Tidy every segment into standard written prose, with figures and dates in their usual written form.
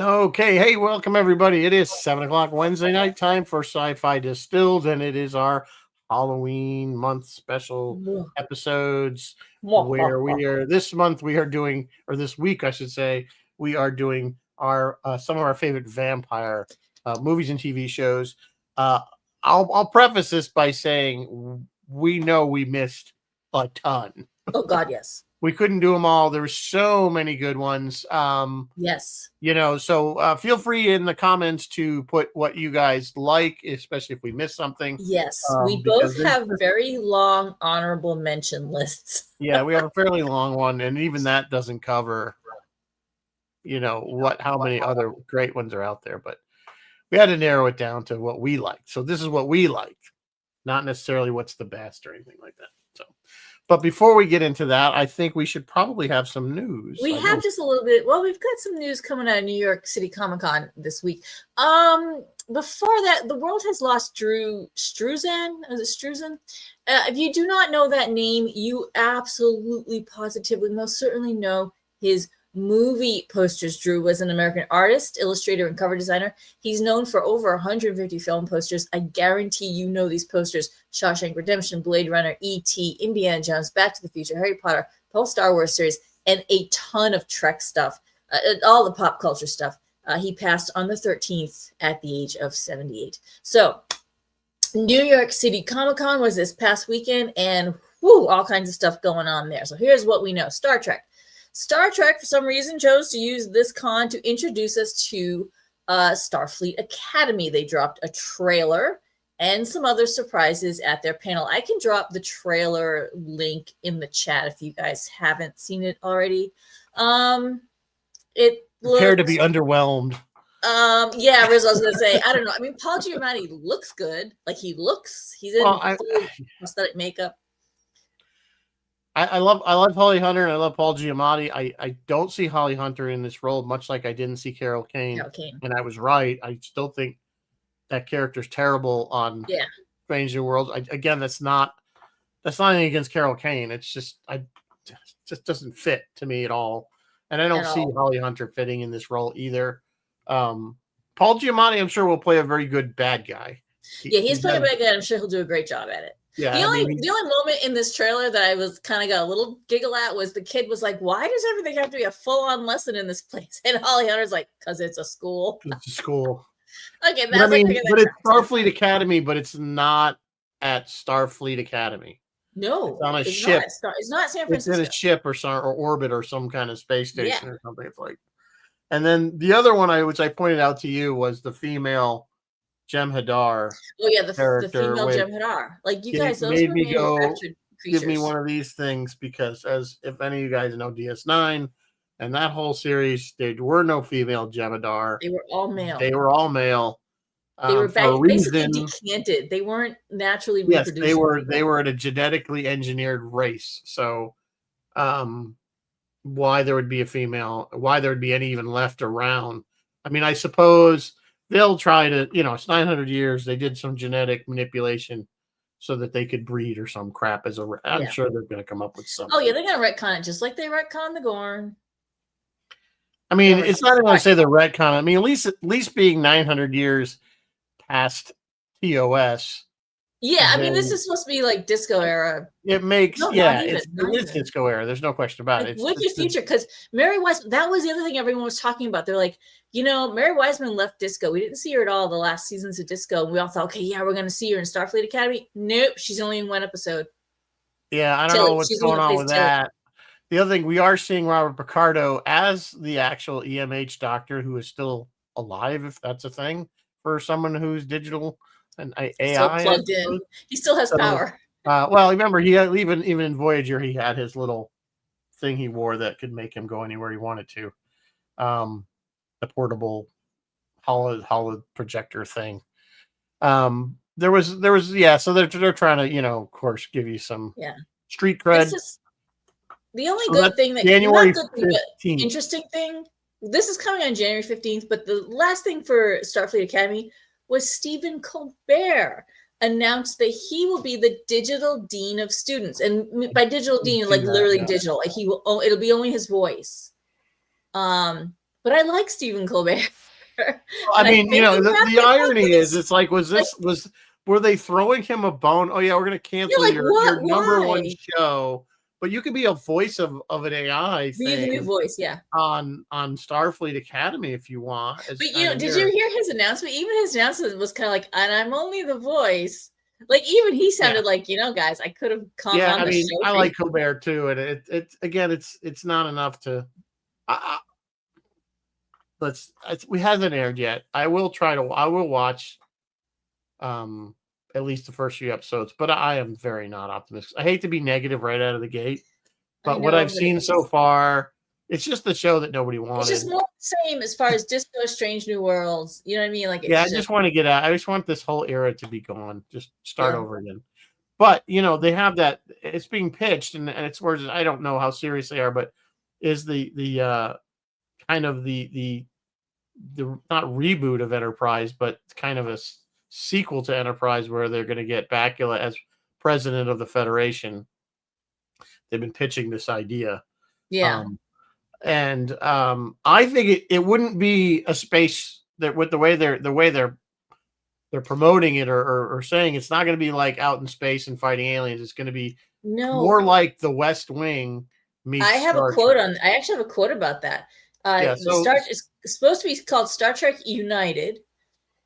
Okay, hey, welcome everybody. It is 7 o'clock Wednesday night, time for Sci-Fi Distilled, and it is our Halloween month special episodes where we are this month we are doing, or this week I should say, we are doing our some of our favorite vampire movies and TV shows. Uh, I'll preface this by saying we know we missed a ton. Oh God, yes. We couldn't do them all. There were so many good ones. Yes. So feel free in the comments to put what you guys like, especially if we miss something. Yes, we both have very long honorable mention lists. Yeah, we have a fairly long one, and even that doesn't cover, how many other great ones are out there. But we had to narrow it down to what we liked. So this is what we liked, not necessarily what's the best or anything like that. So, but before we get into that, I think we should probably have some news. We have just a little bit. Well, we've got some news coming out of New York City Comic Con this week. Before that, the world has lost Drew Struzan. Is it Struzan? If you do not know that name, you absolutely, positively, most certainly know his movie posters. Drew was an American artist, illustrator, and cover designer. He's known for over 150 film posters. I guarantee you know these posters: Shawshank Redemption, Blade Runner, E.T., Indiana Jones, Back to the Future, Harry Potter, whole Star Wars series, and a ton of Trek stuff, all the pop culture stuff. He passed on the 13th at the age of 78. So New York City Comic Con was this past weekend, and all kinds of stuff going on there. So here's what we know. Star Trek, for some reason, chose to use this con to introduce us to Starfleet Academy. They dropped a trailer and some other surprises at their panel. I can drop the trailer link in the chat if you guys haven't seen it already. It prepare to be underwhelmed. Yeah, Riz, I was gonna say, I don't know. I mean, Paul Giamatti looks good. Like he's in full prosthetic makeup. I love Holly Hunter and I love Paul Giamatti. I don't see Holly Hunter in this role, much like I didn't see Carol Kane. And I was right. I still think that character's terrible on Strange New Worlds. Again, that's not anything against Carol Kane. It's just just doesn't fit to me at all. And I don't see Holly Hunter fitting in this role either. Paul Giamatti, I'm sure, will play a very good bad guy. He's playing a bad guy. I'm sure he'll do a great job at it. Yeah, the only moment in this trailer that I was kind of got a little giggle at was the kid was like, "Why does everything have to be a full-on lesson in this place?" And Holly Hunter's like, "Because it's a school." It's a school. Okay, but it's Starfleet Academy, but it's not at Starfleet Academy. No, it's on a ship. It's not San Francisco. It's in a ship or orbit or some kind of space station or something. It's like, and then the other one which I pointed out to you was the female Jem'Hadar. Oh yeah, the female Jem'Hadar. Like you guys, those made me go. Give me one of these things because, as if any of you guys know DS9 and that whole series, there were no female Jem'Hadar. They were all male. They were all male. They were basically decanted. They weren't naturally reproduced. Yes, they were a genetically engineered race. So, why there would be a female? Why there would be any even left around? I mean, I suppose they'll try to. It's 900 years. They did some genetic manipulation so that they could breed or some crap as a. I'm sure they're going to come up with something. Oh yeah, they're going to retcon it just like they retconned the Gorn. I mean, it's not going to say the retcon. I mean, at least being 900 years past TOS. Yeah, I mean, this is supposed to be like disco era. It makes it's disco era. There's no question about it. Wicked future, because Mary Wiseman. That was the other thing everyone was talking about. They're like, Mary Wiseman left disco. We didn't see her at all the last seasons of disco. And we all thought, okay, we're going to see her in Starfleet Academy. Nope, she's only in one episode. Yeah, I don't know what's going on with that. The other thing, we are seeing Robert Picardo as the actual EMH doctor who is still alive, if that's a thing for someone who's digital and AI. Still plugged in. He still has power. Well, remember, he had, even in Voyager, he had his little thing he wore that could make him go anywhere he wanted to. The portable hollow projector thing. There was so they're trying to, of course, give you some street cred. The only good thing that January 15th. Interesting thing, this is coming on January 15th, but the last thing for Starfleet Academy was Stephen Colbert announced that he will be the digital dean of students. And by digital dean, like literally digital, like it'll be only his voice. But I like Stephen Colbert. I mean, the irony is, it's like, were they throwing him a bone? Oh yeah, we're going to cancel your number one show, but you could be a voice of an AI thing. Be the new voice, yeah. On Starfleet Academy if you want. But did you hear his announcement? Even his announcement was kind of like, and I'm only the voice. Like even he sounded like, guys, I could have come on the show. I like Colbert too, and it's not enough to. We haven't aired yet. I will watch at least the first few episodes, but I am very not optimistic. I hate to be negative right out of the gate, but what I've seen so far, it's just the show that nobody wanted. It's just more the same as far as Disco Strange New Worlds. You know what I mean? Like, I just want to get out. I just want this whole era to be gone. Just start over again. But they have that. It's being pitched, and it's words. I don't know how serious they are, but is the kind of the not reboot of Enterprise, but kind of a sequel to Enterprise where they're going to get Bakula as president of the Federation. They've been pitching this idea. Yeah. I think it wouldn't be a space that with the way they're promoting it or saying it's not going to be like out in space and fighting aliens. It's going to be more like the West Wing meets I have Star a quote Trek. I actually have a quote about that. It's supposed to be called Star Trek United.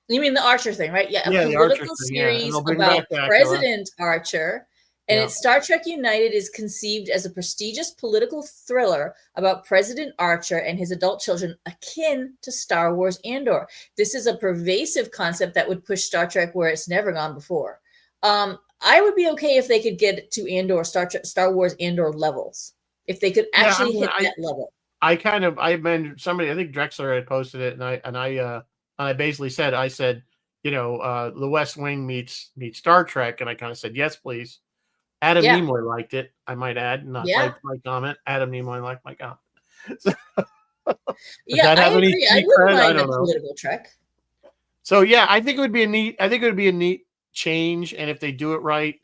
You mean the Archer thing, right? Yeah, a political series about President Archer. And it's Star Trek United is conceived as a prestigious political thriller about President Archer and his adult children, akin to Star Wars Andor. This is a pervasive concept that would push Star Trek where it's never gone before. I would be okay if they could get to Andor, Star Wars Andor levels. If they could actually hit that level. I mentioned somebody, I think Drexler had posted it, and I basically said, the West Wing meets Star Trek, and I kind of said, yes, please. Adam Nimoy liked it, I might add, not like my comment. Adam Nimoy liked my comment. So, I agree. I wouldn't mind a political Trek. So I think it would be a neat change, and if they do it right,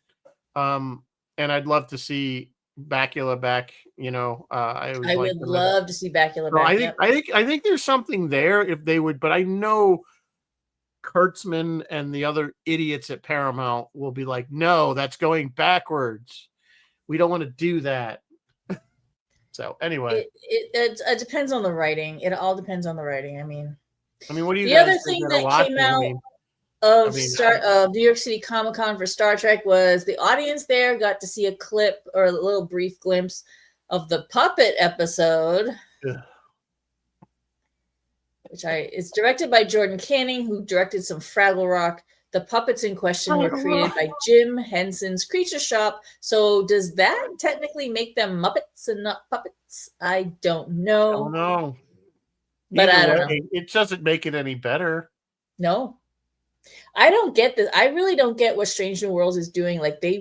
and I'd love to see Bakula back. I would love to see Bakula back. I think there's something there if they would, but I know Kurtzman and the other idiots at Paramount will be like, no, that's going backwards. We don't want to do that. So anyway, it depends on the writing. It all depends on the writing. I mean, what do you? The other thing that came out of New York City Comic-Con for Star Trek was the audience there got to see a clip or a little brief glimpse of the Puppet episode. Yeah. It's directed by Jordan Canning, who directed some Fraggle Rock. The puppets in question were created by Jim Henson's Creature Shop. So does that technically make them Muppets and not puppets? I don't know. I don't know. But I don't know. It doesn't make it any better. No. I don't get this. I really don't get what Strange New Worlds is doing. Like they're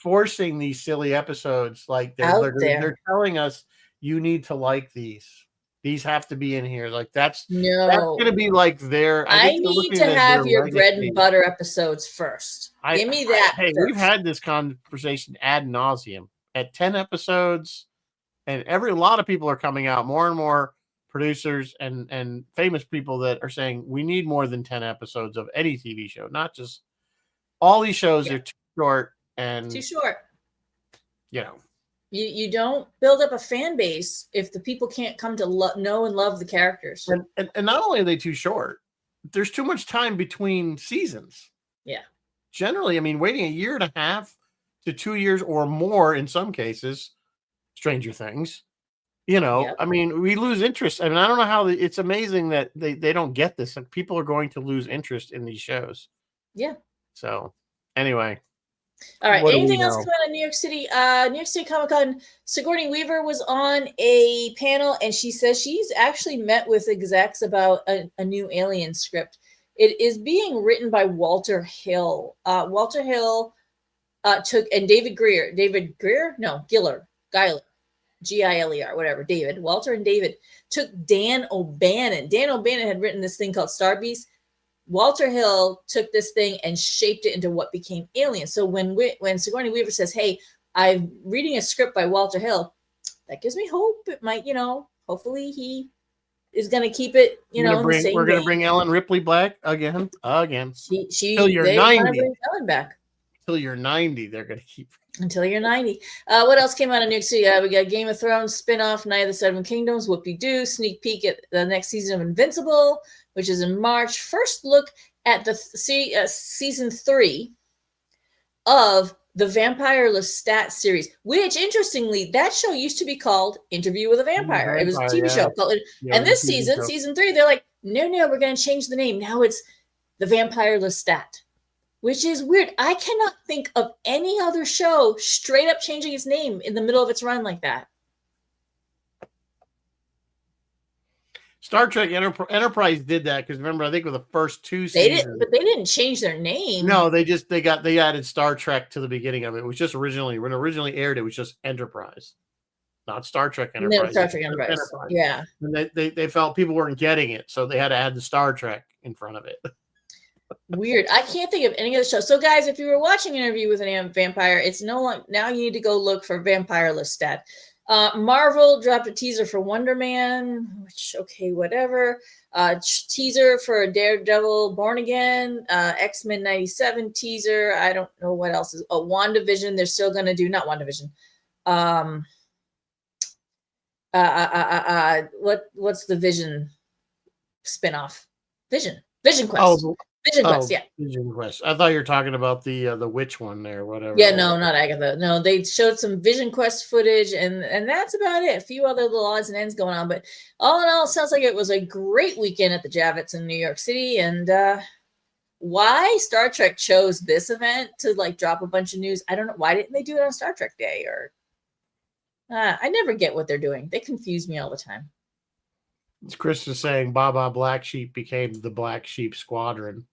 forcing these silly episodes. Like they're telling us you need to like these. These have to be in here. Like that's going to be like I need to have your bread and butter episodes first. Give me that. Hey, we've had this conversation ad nauseum at 10 episodes, and a lot of people are coming out. More and more producers and famous people that are saying we need more than 10 episodes of any TV show, not just all these shows are too short and too short. You don't build up a fan base if the people can't come to know and love the characters. And not only are they too short, there's too much time between seasons. Yeah. Generally, waiting a year and a half to 2 years or more in some cases, Stranger Things, we lose interest. I don't know how it's amazing that they don't get this. Like, people are going to lose interest in these shows. Yeah. So anyway. All right. Anything else coming out of New York City? New York City Comic-Con, Sigourney Weaver was on a panel, and she says she's actually met with execs about a new Alien script. It is being written by Walter Hill. Walter Hill Giller, Giler, whatever. Walter and David took Dan O'Bannon. Dan O'Bannon had written this thing called Star Beast. Walter Hill took this thing and shaped it into what became Alien. So when Sigourney Weaver says, hey, I'm reading a script by Walter Hill, that gives me hope. It might, hopefully he is going to keep it, in the same We're going to bring Ellen Ripley back again. Till you're 90. Bring Ellen back. Until you're 90, they're going to keep. Until you're 90. What else came out of New York City? We got Game of Thrones spinoff, Night of the Seven Kingdoms, whoop-de-doo, sneak peek at the next season of Invincible, which is in March. First look at the season 3 of the Vampire Lestat series, which, interestingly, that show used to be called Interview with a Vampire. It was a TV show. And this season, season 3, they're like, no, we're going to change the name. Now it's the Vampire Lestat, which is weird. I cannot think of any other show straight up changing its name in the middle of its run like that. Star Trek Enterprise did that because remember, I think with the first 2 seasons, they didn't change their name. No, they added Star Trek to the beginning of it. It was just when it originally aired, it was just Enterprise, not Star Trek Enterprise. No, Star Trek Enterprise. Yeah, and they felt people weren't getting it, so they had to add the Star Trek in front of it. Weird. I can't think of any other show. So, guys, if you were watching Interview with a Vampire, it's no longer now. You need to go look for Vampire Lestat. Marvel dropped a teaser for Wonder Man, which, okay, whatever. Teaser for Daredevil Born Again, X-Men 97 teaser. I don't know what else is. WandaVision. They're still going to do, not WandaVision. What's the Vision spinoff? Vision Quest. Vision Quest, yeah. Vision Quest. I thought you were talking about the witch one there, whatever. Yeah, no, not Agatha. No, they showed some Vision Quest footage, and that's about it. A few other little odds and ends going on, but all in all, it sounds like it was a great weekend at the Javits in New York City. And why Star Trek chose this event to drop a bunch of news, I don't know. Why didn't they do it on Star Trek Day? Or I never get what they're doing. They confuse me all the time. Chris is saying Baba Black Sheep became the Black Sheep Squadron.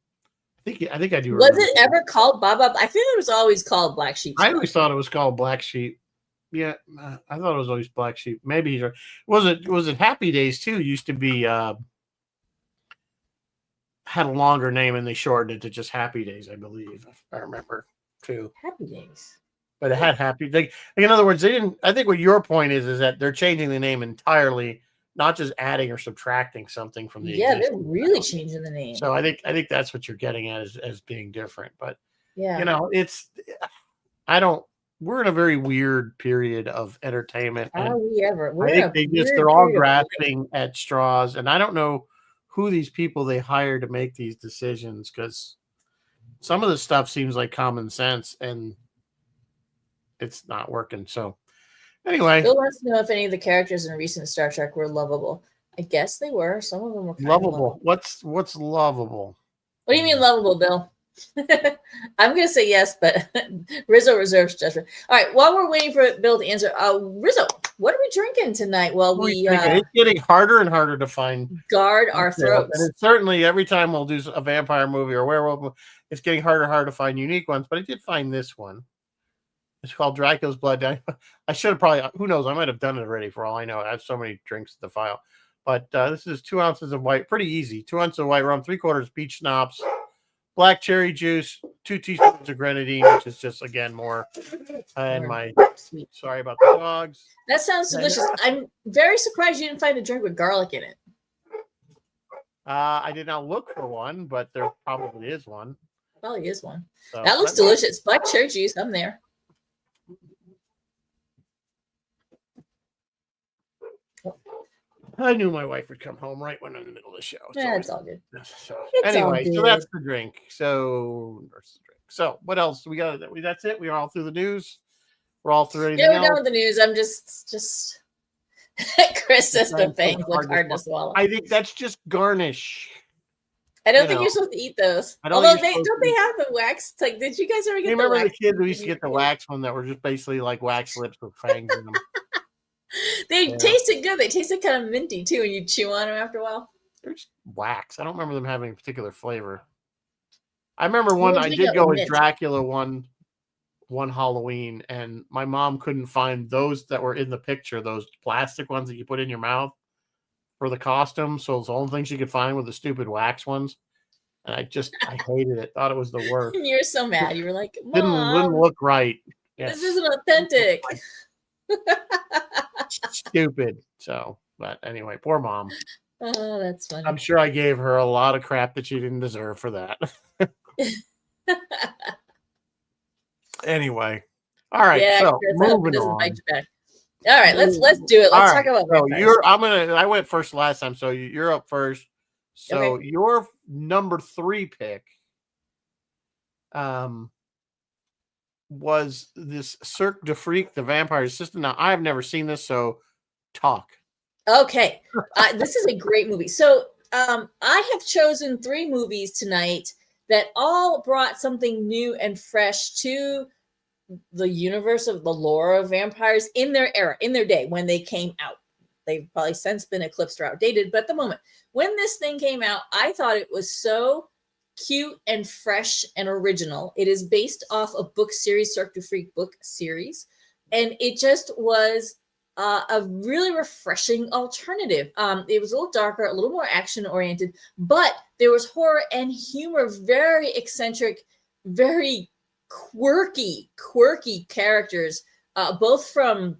I think I do. Was it ever called Baba? I think it was always called Black Sheep Squadron. I always thought it was called Black Sheep. Yeah, I thought it was always Black Sheep. Maybe he's right. Was it Happy Days too? Used to be had a longer name and they shortened it to just Happy Days, I believe. I remember too. Happy Days. But it had Happy. In other words, they didn't. I think what your point is that they're changing the name entirely. Not just adding or subtracting something from the they're really changing the name. So I think that's what you're getting at as being different. But yeah, we're in a very weird period of entertainment. Are we ever? I think they're all grasping at straws, and I don't know who these people they hire to make these decisions because some of the stuff seems like common sense and it's not working. So. Anyway, Bill wants to know if any of the characters in recent Star Trek were lovable. I guess they were. Some of them were lovable. What's lovable? What do you mean lovable, Bill? I'm going to say yes, but Rizzo reserves judgment. All right, while we're waiting for Bill to answer, Rizzo, what are we drinking tonight? Well, it's getting harder and harder to find. Guard our throats. And it's certainly every time we'll do a vampire movie or werewolf, it's getting harder and harder to find unique ones. But I did find this one. It's called Dracula's Blood. I should have probably, who knows, I might have done it already for all I know. I have so many drinks at the file. But this is 2 ounces of white, pretty easy. 2 ounces of white rum, 3/4 peach schnapps, black cherry juice, 2 teaspoons of grenadine, which is just, again, more. And sorry about the dogs. That sounds delicious. I'm very surprised you didn't find a drink with garlic in it. I did not look for one, but there probably is one. Probably is one. So, that looks delicious. Black cherry juice, I'm there. I knew my wife would come home right when I'm in the middle of the show. It's all good. So that's the drink. So what else we got? That's it. We are all through the news. We're all through anything we're done with the news. I'm just Chris says the thing look hard to swallow. I think that's just garnish. I don't think you're supposed to eat those. Although they have the wax. It's like, did you guys ever get the wax? Remember the kids who used to get the wax one that were just basically like wax lips with fangs in them? They tasted good. They tasted kind of minty too when you chew on them after a while. They're just wax. I don't remember them having a particular flavor. I remember one I did go with Dracula one Halloween, and my mom couldn't find those that were in the picture, those plastic ones that you put in your mouth for the costume. So it's the only thing she could find were the stupid wax ones. And I hated it. Thought it was the worst. You're so mad. You were like, Mom, didn't look right. Yes. This isn't authentic. stupid. So, but anyway, poor mom. Oh, that's funny. I'm sure I gave her a lot of crap that she didn't deserve for that. Anyway, all right. Yeah, so moving on. on. All right, let's do it. Let's talk about vampires. I went first last time, so you're up first. So okay. Your number 3 pick was this Cirque du Freak, the Vampire Assistant. Now, I've never seen this, so talk. Okay. This is a great movie. So I have chosen 3 movies tonight that all brought something new and fresh to the universe of the lore of vampires in their era, in their day when they came out. They've probably since been eclipsed or outdated, but at the moment when this thing came out, I thought it was so cute and fresh and original. It is based off a book series, Cirque du Freak book series, and it just was a really refreshing alternative. It was a little darker, a little more action oriented, but there was horror and humor, very eccentric, very quirky characters, both from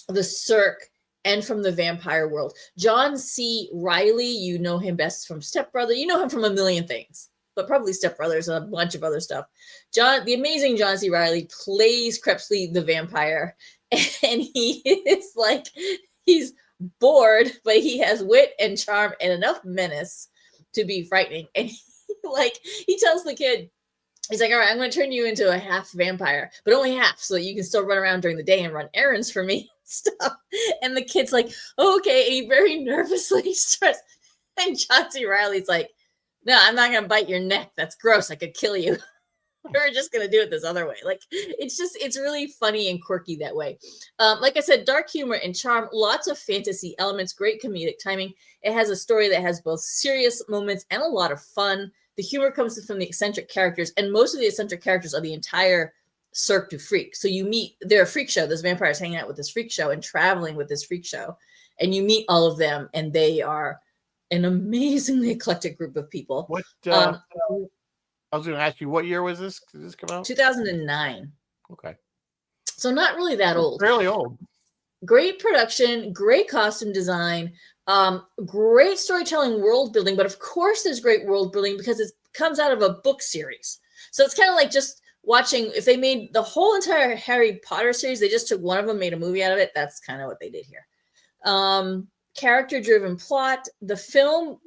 the Cirque and from the vampire world. John C. Reilly, you know him best from Step Brother. You know him from a million things, but probably Step Brothers and a bunch of other stuff. The amazing John C. Reilly plays Crepsley the vampire, and he is like, he's bored, but he has wit and charm and enough menace to be frightening. And he tells the kid, he's like, all right, I'm going to turn you into a half vampire, but only half, so that you can still run around during the day and run errands for me. Stuff. And the kid's like, oh, okay. And he very nervously starts. And John C. Reilly's like, no, I'm not going to bite your neck. That's gross. I could kill you. We're just going to do it this other way. It's really funny and quirky that way. Like I said, dark humor and charm, lots of fantasy elements, great comedic timing. It has a story that has both serious moments and a lot of fun. The humor comes from the eccentric characters, and most of the eccentric characters are the entire Cirque du Freak. So you meet, they're a freak show. This vampire is hanging out with this freak show and traveling with this freak show. And you meet all of them, and they are an amazingly eclectic group of people. What I was going to ask you, what year was this? Did this come out? 2009. Okay. So not really that old. Fairly old. Great production, great costume design, great storytelling, world building. But of course, there's great world building because it comes out of a book series. So it's kind of like just watching, if they made the whole entire Harry Potter series, they just took one of them, made a movie out of it. That's kind of what they did here. Character-driven plot. The film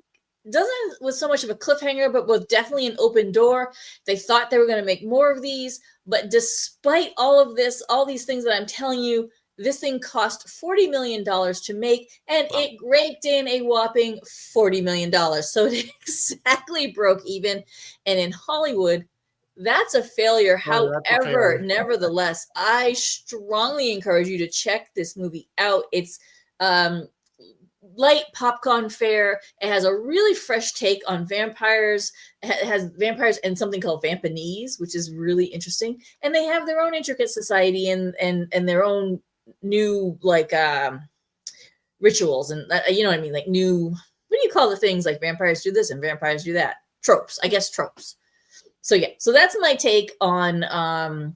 doesn't with so much of a cliffhanger, but with definitely an open door. They thought they were going to make more of these, but despite all of this, all these things that I'm telling you, this thing cost $40 million to make, and it raked in a whopping $40 million. So it exactly broke even. And in Hollywood, that's a failure. However, nevertheless, I strongly encourage you to check this movie out. It's light popcorn fare. It has a really fresh take on vampires. It has vampires and something called Vampanese, which is really interesting. And they have their own intricate society and their own new rituals and you know what I mean, like new, what do you call the things like vampires do this and vampires do that? Tropes, I guess tropes. So yeah, so that's my take on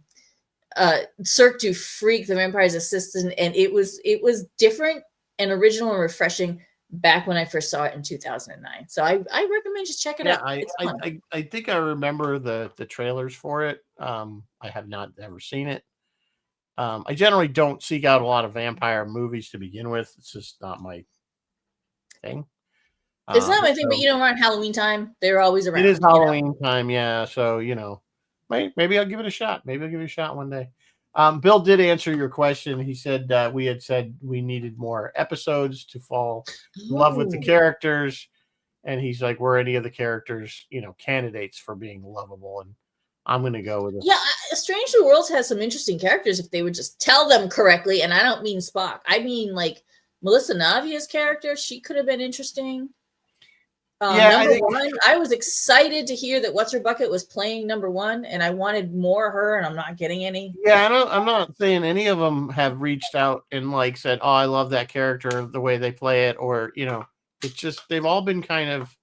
Cirque du Freak, the Vampire's Assistant, and it was different and original and refreshing back when I first saw it in 2009. So I recommend just check it out. I think I remember the trailers for it. I have not ever seen it. I generally don't seek out a lot of vampire movies to begin with. It's just not my thing. It's not my thing, but around Halloween time, they're always around. It is Halloween time, yeah. So, maybe I'll give it a shot. Maybe I'll give it a shot one day. Bill did answer your question. He said we had said we needed more episodes to fall in love with the characters. And he's like, were any of the characters, candidates for being lovable? And I'm going to go with it. Yeah, Strange New Worlds has some interesting characters if they would just tell them correctly. And I don't mean Spock. I mean, like, Melissa Navia's character. She could have been interesting. I was excited to hear that What's Her Bucket was playing number 1, and I wanted more of her, and I'm not getting any. Yeah, I'm not saying any of them have reached out and said, "Oh, I love that character, the way they play it," or it's just they've all been kind of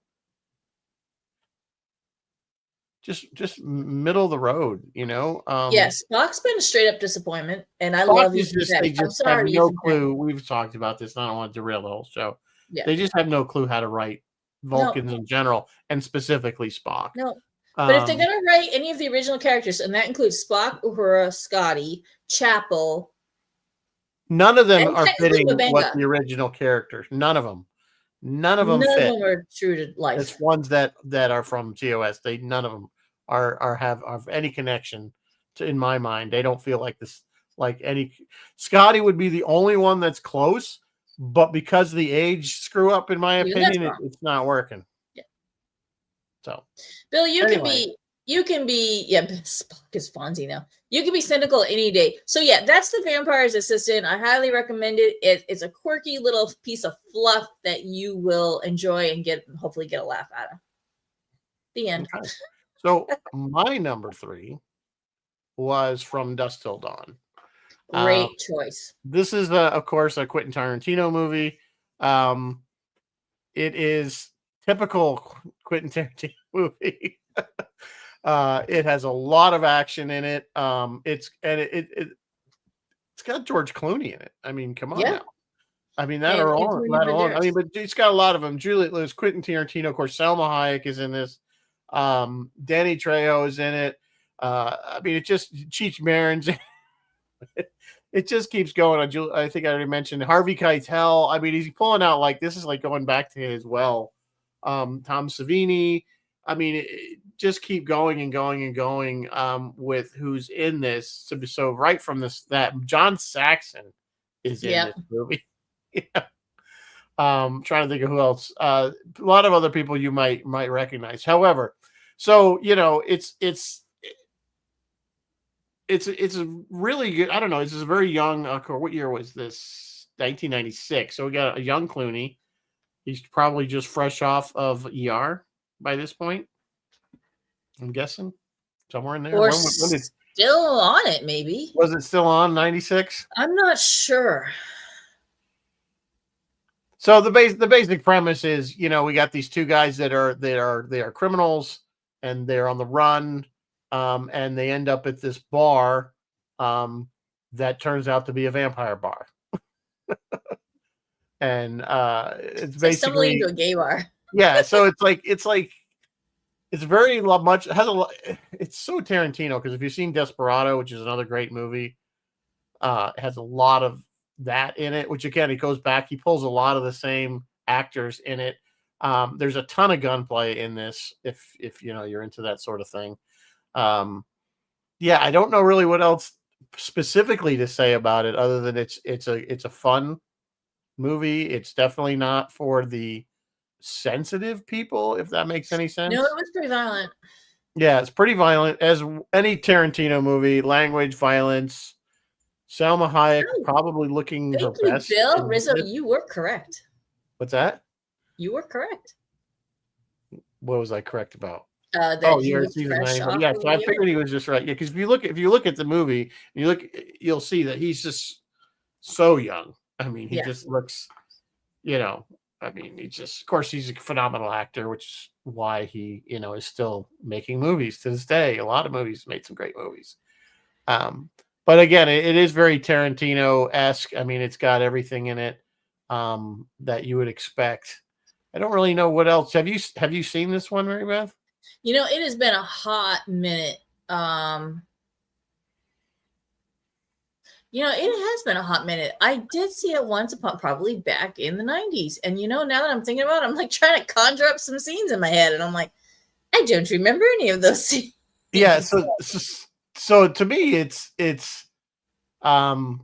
just middle of the road, you know. Yes, Spock's been a straight up disappointment, and I Spock love you. they just have no clue. We've talked about this. I don't want to derail the whole show. Yeah. They just have no clue how to write Vulcans in general, and specifically Spock. No, but if they're gonna write any of the original characters, and that includes Spock, Uhura, Scotty, Chapel, none of them are fitting what the original characters. None of them. None of them fit. None of them are true to life. It's ones that are from TOS. None of them have any connection to, in my mind. They don't feel like this, like any. Scotty would be the only one that's close, but because of the age screw up, in my opinion, it's not working. Yeah. So, Bill, you can be Spock is Fonzie now. You can be cynical any day. So yeah, that's The Vampire's Assistant. I highly recommend it. It's a quirky little piece of fluff that you will enjoy and hopefully get a laugh out of. The end. Okay. So my number 3 was From Dusk Till Dawn. Great choice. This is of course a Quentin Tarantino movie. It is typical Quentin Tarantino movie. It has a lot of action in it. It's got George Clooney in it. I mean, come on now. I mean, that alone. I mean, but it's got a lot of them. Juliette Lewis, Quentin Tarantino, of course, Salma Hayek is in this. Danny Trejo is in it. I mean, it just Cheech Marin's. It just keeps going. I think I already mentioned Harvey Keitel. I mean, he's pulling out like this is like going back to his well. Tom Savini. I mean, it just keep going and going and going with who's in this. So right from that John Saxon is in this movie. Trying to think of who else. A lot of other people you might recognize. However, so you know, it's a really good. I don't know. This is a very young. What year was this? 1996. So we got a young Clooney. He's probably just fresh off of ER by this point. I'm guessing somewhere in there. Or still on it, maybe. Was it still on 96? I'm not sure. So the basic premise is, you know, we got these two guys that are criminals and they're on the run, and they end up at this bar that turns out to be a vampire bar. And it's basically stumbling into a gay bar. Yeah, so it's very much it's so Tarantino, because if you've seen Desperado, which is another great movie, it has a lot of that in it, which again, it goes back, he pulls a lot of the same actors in it. There's a ton of gunplay in this, if you know you're into that sort of thing. Yeah, I don't know really what else specifically to say about it other than it's a fun movie. It's definitely not for the sensitive people, if that makes any sense. No, it was pretty violent. Yeah, it's pretty violent, as any Tarantino movie. Language, violence. Salma Hayek probably looking her best. Bill Rizzo, you were correct. What's that? You were correct. What was I correct about? You're season 9. Yeah, so I figured he was just right. Yeah, because if you look at the movie, you'll see that he's just so young. I mean, he just looks, you know. I mean, of course, he's a phenomenal actor, which is why he, you know, is still making movies to this day. A lot of movies, made some great movies. But again, it is very Tarantino-esque. I mean, it's got everything in it that you would expect. I don't really know what else. Have you seen this one, Mary Beth? You know, it has been a hot minute. You know, it has been a hot minute. I did see it once upon, probably back in the 90s. And, you know, now that I'm thinking about it, I'm like trying to conjure up some scenes in my head. And I'm like, I don't remember any of those scenes. Yeah. So to me, it's a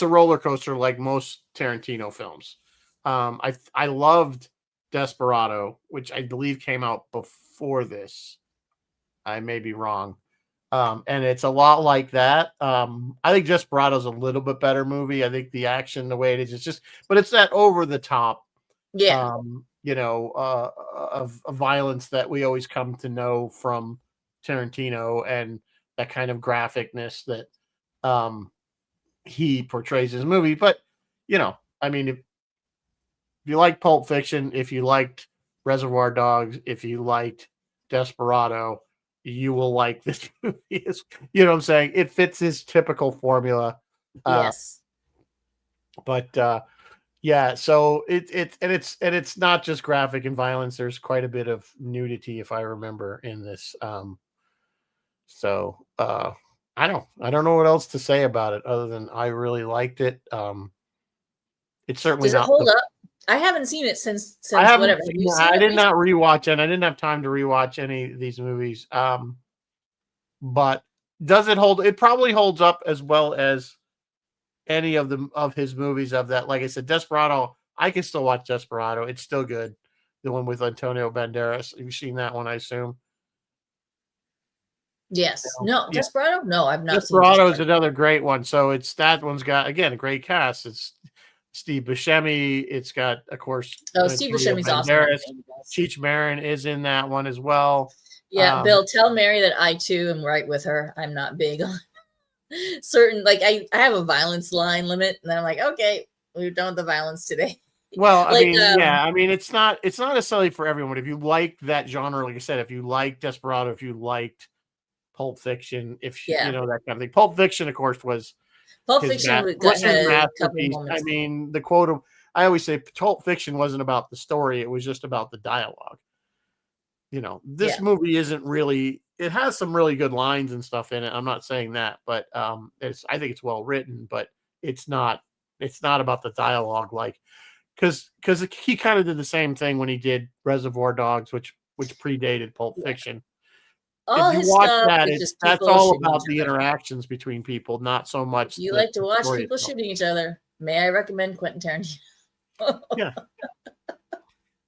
roller coaster like most Tarantino films. I loved Desperado, which I believe came out before this. I may be wrong. And it's a lot like that. I think Desperado's a little bit better movie. I think the action, the way it is, but it's that over the top, you know, of violence that we always come to know from Tarantino, and that kind of graphicness that he portrays his movie. But, you know, I mean, if you like Pulp Fiction, if you liked Reservoir Dogs, if you liked Desperado, you will like this movie. You know what I'm saying? It fits his typical formula. Yes. But yeah, so it's not just graphic and violence. There's quite a bit of nudity, if I remember, in this. So I don't know what else to say about it other than I really liked it. It's certainly Does it not hold up? I haven't seen it since I whatever. I did not rewatch it. I didn't have time to rewatch any of these movies. But does it hold? It probably holds up as well as any of his movies of that. Like I said, Desperado. I can still watch Desperado. It's still good. The one with Antonio Banderas. Have you seen that one? I assume. Yes. No, yeah. Desperado? No, I've not Desperado is another great one. So it's that one's got, again, a great cast. It's Steve Buscemi. It's got, of course, Steve Buscemi's awesome. Cheech Marin is in that one as well. Yeah, Bill, tell Mary that I too am right with her. I'm not big on certain, like I have a violence line limit, and then I'm like, okay, we're done with the violence today. Well, I mean, yeah, I mean, it's not necessarily for everyone. If you like that genre, like I said, if you like Desperado, if you liked Pulp Fiction, you know, that kind of thing. Pulp Fiction, of course, was his masterpiece. I mean, the quote of, I always say Pulp Fiction wasn't about the story. It was just about the dialogue. You know, this movie isn't really, it has some really good lines and stuff in it. I'm not saying that, but I think it's well written, but it's not about the dialogue. Like, because he kind of did the same thing when he did Reservoir Dogs, which predated Pulp Fiction. If you watch that, that's all about the interactions between people, not so much. You like to watch people shooting each other. May I recommend Quentin Tarantino? Yeah.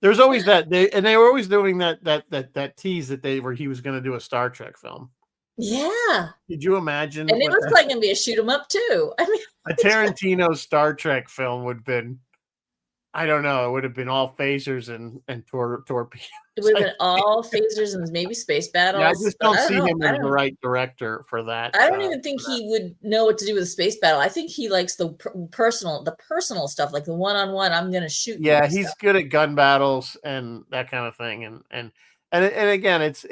There's always that they were always doing that tease that he was going to do a Star Trek film. Yeah. Did you imagine? And it was like going to be a shoot 'em up too. I mean, a Tarantino Star Trek film would have been, I don't know, it would have been all phasers and torpedoes. It would have been all phasers and maybe space battles. Yeah, I just don't see him as the right director for that. I don't even think he would know what to do with a space battle. I think he likes the personal stuff, like the one-on-one. I'm going to shoot. Yeah, he's good at gun battles and that kind of thing. And again, it's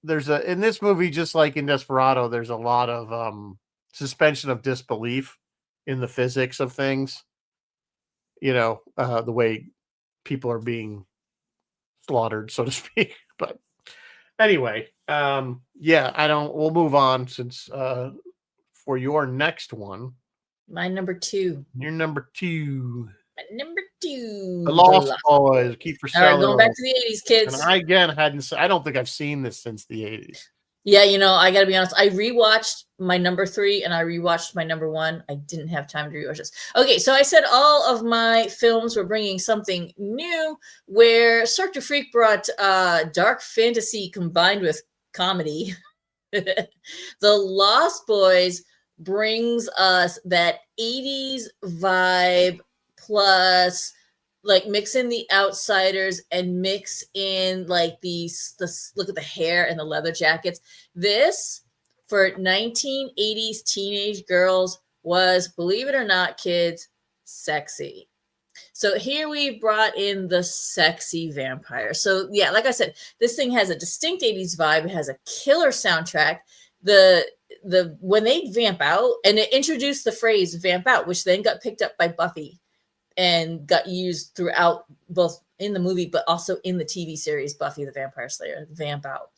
there's in this movie, just like in Desperado, there's a lot of suspension of disbelief in the physics of things. You know, the way people are being slaughtered, so to speak. But anyway, we'll move on since for your next one. My number 2. Your number 2. My number 2. The Lost Boys, Kiefer Sutherland. All right, going back to the 80s, kids. And I again I don't think I've seen this since the 80s. Yeah, you know, I got to be honest. I rewatched my number 3 and I rewatched my number 1. I didn't have time to rewatch this. Okay, so I said all of my films were bringing something new, where Cirque du Freak brought dark fantasy combined with comedy. The Lost Boys brings us that 80s vibe plus like mix in The Outsiders and mix in like the look at the hair and the leather jackets. This for 1980s teenage girls was, believe it or not, kids, sexy. So here we brought in the sexy vampire. So yeah, like I said, this thing has a distinct 80s vibe. It has a killer soundtrack. The when they vamp out, and it introduced the phrase vamp out, which then got picked up by Buffy and got used throughout, both in the movie but also in the TV series Buffy the Vampire Slayer, vamp out.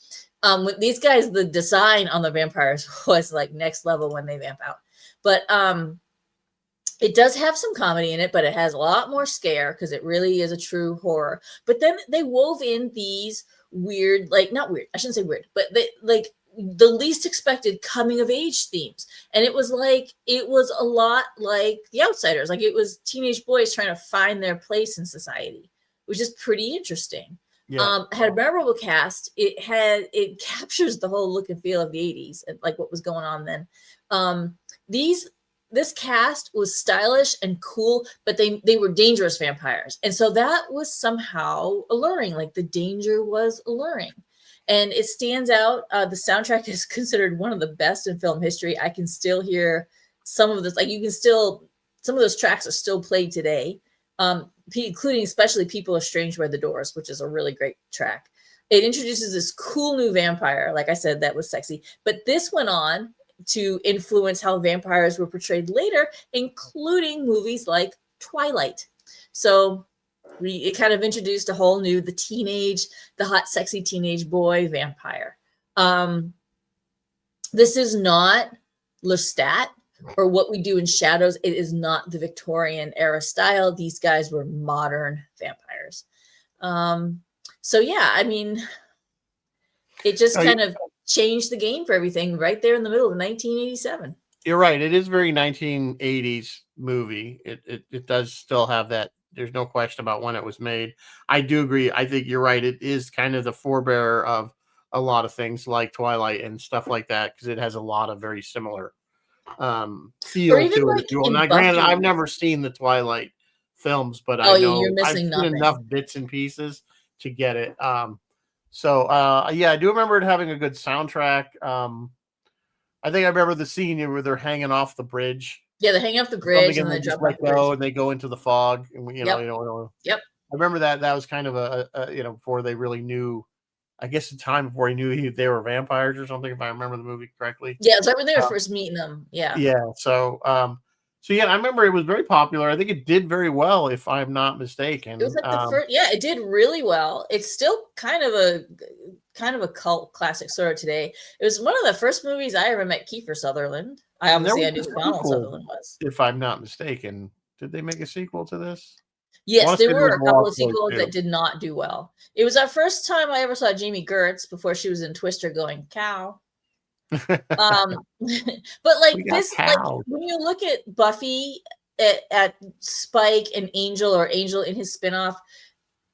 With these guys, the design on the vampires was like next level when they vamp out. But it does have some comedy in it, but it has a lot more scare because it really is a true horror. But then they wove in these weird, like not weird, I shouldn't say weird, but they like the least expected coming of age themes. And it was a lot like The Outsiders. Like it was teenage boys trying to find their place in society, which is pretty interesting. Yeah. Had a memorable cast. It captures the whole look and feel of the 80s and like what was going on then. This cast was stylish and cool, but they were dangerous vampires. And so that was somehow alluring. Like the danger was alluring. And it stands out. The soundtrack is considered one of the best in film history. I can still hear some of this. Like some of those tracks are still played today. including especially People Estranged by the Doors, which is a really great track. It introduces this cool new vampire, like I said, that was sexy. But this went on to influence how vampires were portrayed later, including movies like Twilight. So it kind of introduced a whole new, the hot, sexy teenage boy vampire. This is not Lestat or What We Do in Shadows. It is not the Victorian era style. These guys were modern vampires. So yeah, I mean, it just kind of changed the game for everything right there in the middle of 1987. You're right. It is very 1980s movie. It does still have that. There's no question about when it was made. I do agree. I think you're right. It is kind of the forebearer of a lot of things like Twilight and stuff like that, because it has a lot of very similar feel to it. Now, granted, I've never seen the Twilight films, but I know I've seen enough bits and pieces to get it. So yeah, I do remember it having a good soundtrack. I think I remember the scene where they're hanging off the bridge. Yeah, they're hanging off the bridge and they just let go and they go into the fog. And Yep. I remember that was kind of a before they really knew. I guess the time before he knew they were vampires or something, if I remember the movie correctly. Yeah, it's right when they were first meeting them. Yeah. Yeah. So yeah, I remember it was very popular. I think it did very well, if I'm not mistaken. It was like the first. Yeah, it did really well. It's still kind of a cult classic sort of today. It was one of the first movies I ever met Kiefer Sutherland. I knew who Donald Sutherland was. If I'm not mistaken, did they make a sequel to this? Yes, there were a couple of sequels that did not do well. It was our first time I ever saw Jamie Gertz before she was in Twister going cow. But like this, like when you look at Buffy at Spike and Angel, or Angel in his spinoff,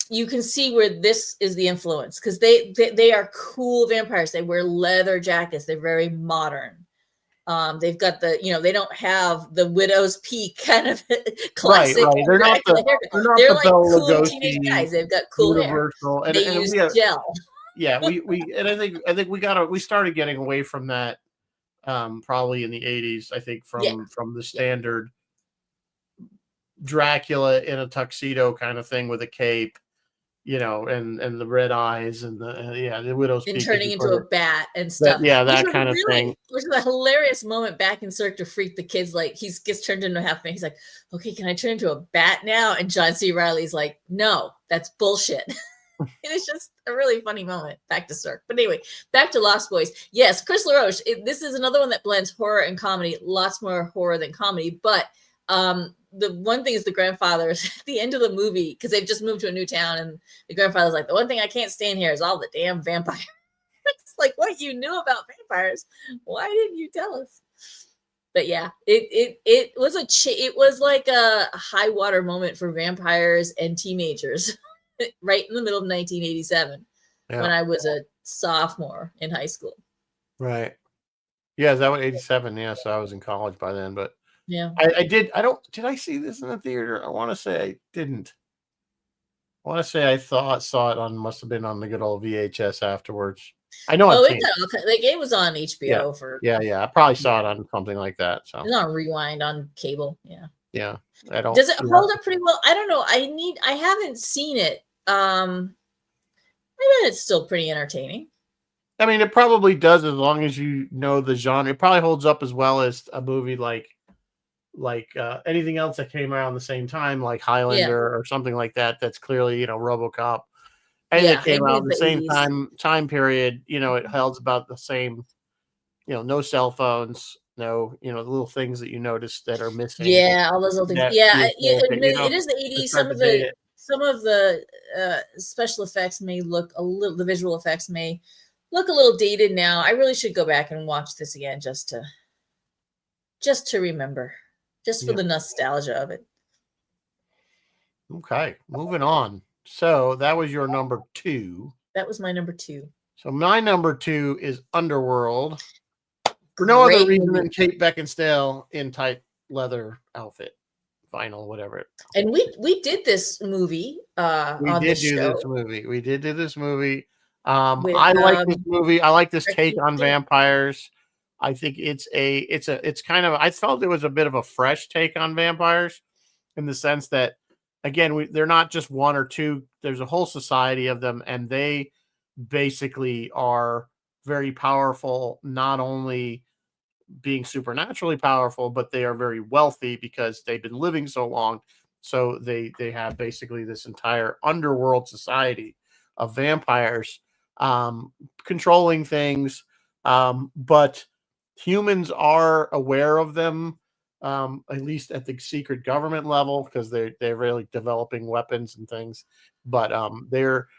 you can see where this is the influence, because they are cool vampires. They wear leather jackets. They're very modern. They've got they don't have the widow's peak kind of classic. Right. They're not like cool teenage guys. They've got cool Universal hair. They use gel. Yeah, I think we started getting away from that probably in the 80s. I think from the standard Dracula in a tuxedo kind of thing with a cape, and the red eyes and the widow's peak, and turning into a bat and stuff. That kind of thing. Which is a hilarious moment back in Cirque to freak the kids. Like he gets turned into a half man. He's like, "Okay, can I turn into a bat now?" And John C. Reilly's like, "No, that's bullshit." It's just a really funny moment. Back to Cirque. But anyway, back to Lost Boys. Yes, Chris LaRoche. This is another one that blends horror and comedy. Lots more horror than comedy, but the one thing is the grandfathers at the end of the movie, because they've just moved to a new town, and the grandfather's like, the one thing I can't stand here is all the damn vampires. It's like, what you knew about vampires? Why didn't you tell us? But yeah, it was like a high water moment for vampires and teenagers right in the middle of 1987 when I was a sophomore in high school. Right. Yeah, is that what 87? Yeah, so I was in college by then, but yeah, did I see this in the theater? I want to say I didn't. I want to say I saw it must have been on the good old VHS afterwards. I know it was on HBO for. Yeah. I probably saw it on something like that. So it's on Rewind on cable. Yeah. Does it hold up pretty well? I don't know. I haven't seen it. I bet it's still pretty entertaining. I mean, it probably does, as long as you know the genre. It probably holds up as well as a movie like anything else that came around the same time, like Highlander or something like that. That's clearly, RoboCop. And it came out in the same time period. It held about the same. No cell phones, no, the little things that you notice that are missing. Yeah, all those little things. It is the 80s. Some of the special effects the visual effects may look a little dated now. I really should go back and watch this again just to remember. Just for the nostalgia of it. Okay, moving on. So that was your number 2. That was my number 2. So my number 2 is Underworld. For no other reason than Kate Beckinsale in tight leather outfit, vinyl, whatever. And we did this movie. We did do this movie. I like this movie. I like this take on vampires. I think it's kind of, I felt it was a bit of a fresh take on vampires, in the sense that again, they're not just one or two. There's a whole society of them, and they basically are very powerful, not only being supernaturally powerful, but they are very wealthy because they've been living so long. So they have basically this entire underworld society of vampires controlling things. But humans are aware of them, at least at the secret government level, because they're really developing weapons and things. But they're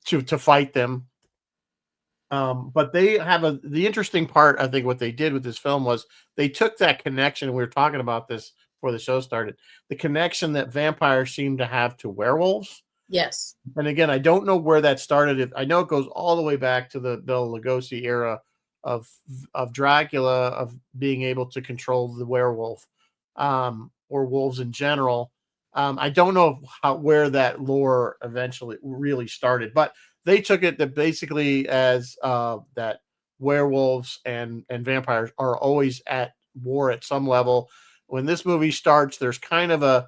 to fight them. But they have the interesting part, I think, what they did with this film was they took that connection. We were talking about this before the show started, the connection that vampires seem to have to werewolves. Yes. And again, I don't know where that started. I know it goes all the way back to the Bela Lugosi era of Dracula, of being able to control the werewolf, or wolves in general. I don't know where that lore eventually really started, but they took it that basically as that werewolves and vampires are always at war at some level. When this movie starts, there's kind of a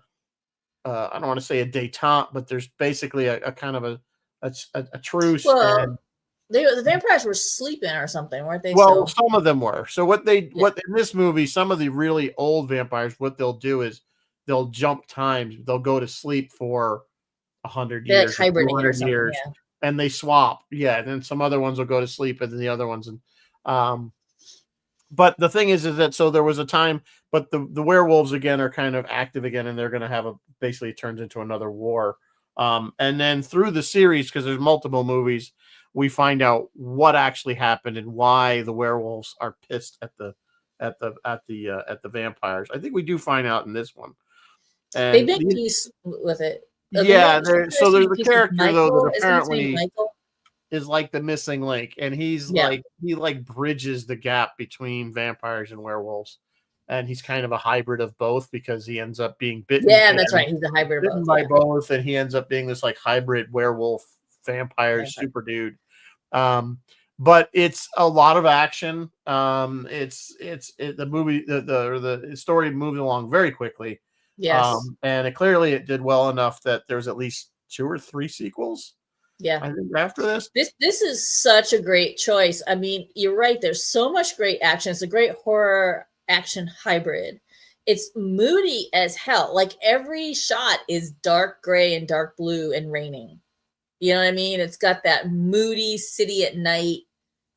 I don't want to say a détente, but there's basically a kind of a truce. Well, and the vampires were sleeping or something, weren't they? Well, some of them were. So what in this movie, some of the really old vampires, what they'll do is they'll jump times. They'll go to sleep for 100 years, like hibernate or 200 years, and they swap. Yeah, and then some other ones will go to sleep, and then the other ones. And but the thing is that so there was a time, but the werewolves again are kind of active again, and they're going to have basically it turns into another war. And then through the series, because there's multiple movies, we find out what actually happened and why the werewolves are pissed at the vampires. I think we do find out in this one. And they make peace with it. Yeah, so there's a character though that apparently is like the missing link, and he's he bridges the gap between vampires and werewolves, and he's kind of a hybrid of both because he ends up being bitten. Yeah, that's right. He's a hybrid of both. By both, and he ends up being this like hybrid werewolf vampire super dude. But it's a lot of action. The movie, the story moves along very quickly. Yes. And it did well enough that there's at least 2 or 3 sequels. Yeah. I think after this is such a great choice. I mean, you're right. There's so much great action. It's a great horror action hybrid. It's moody as hell. Like every shot is dark gray and dark blue and raining. You know what I mean? It's got that moody city at night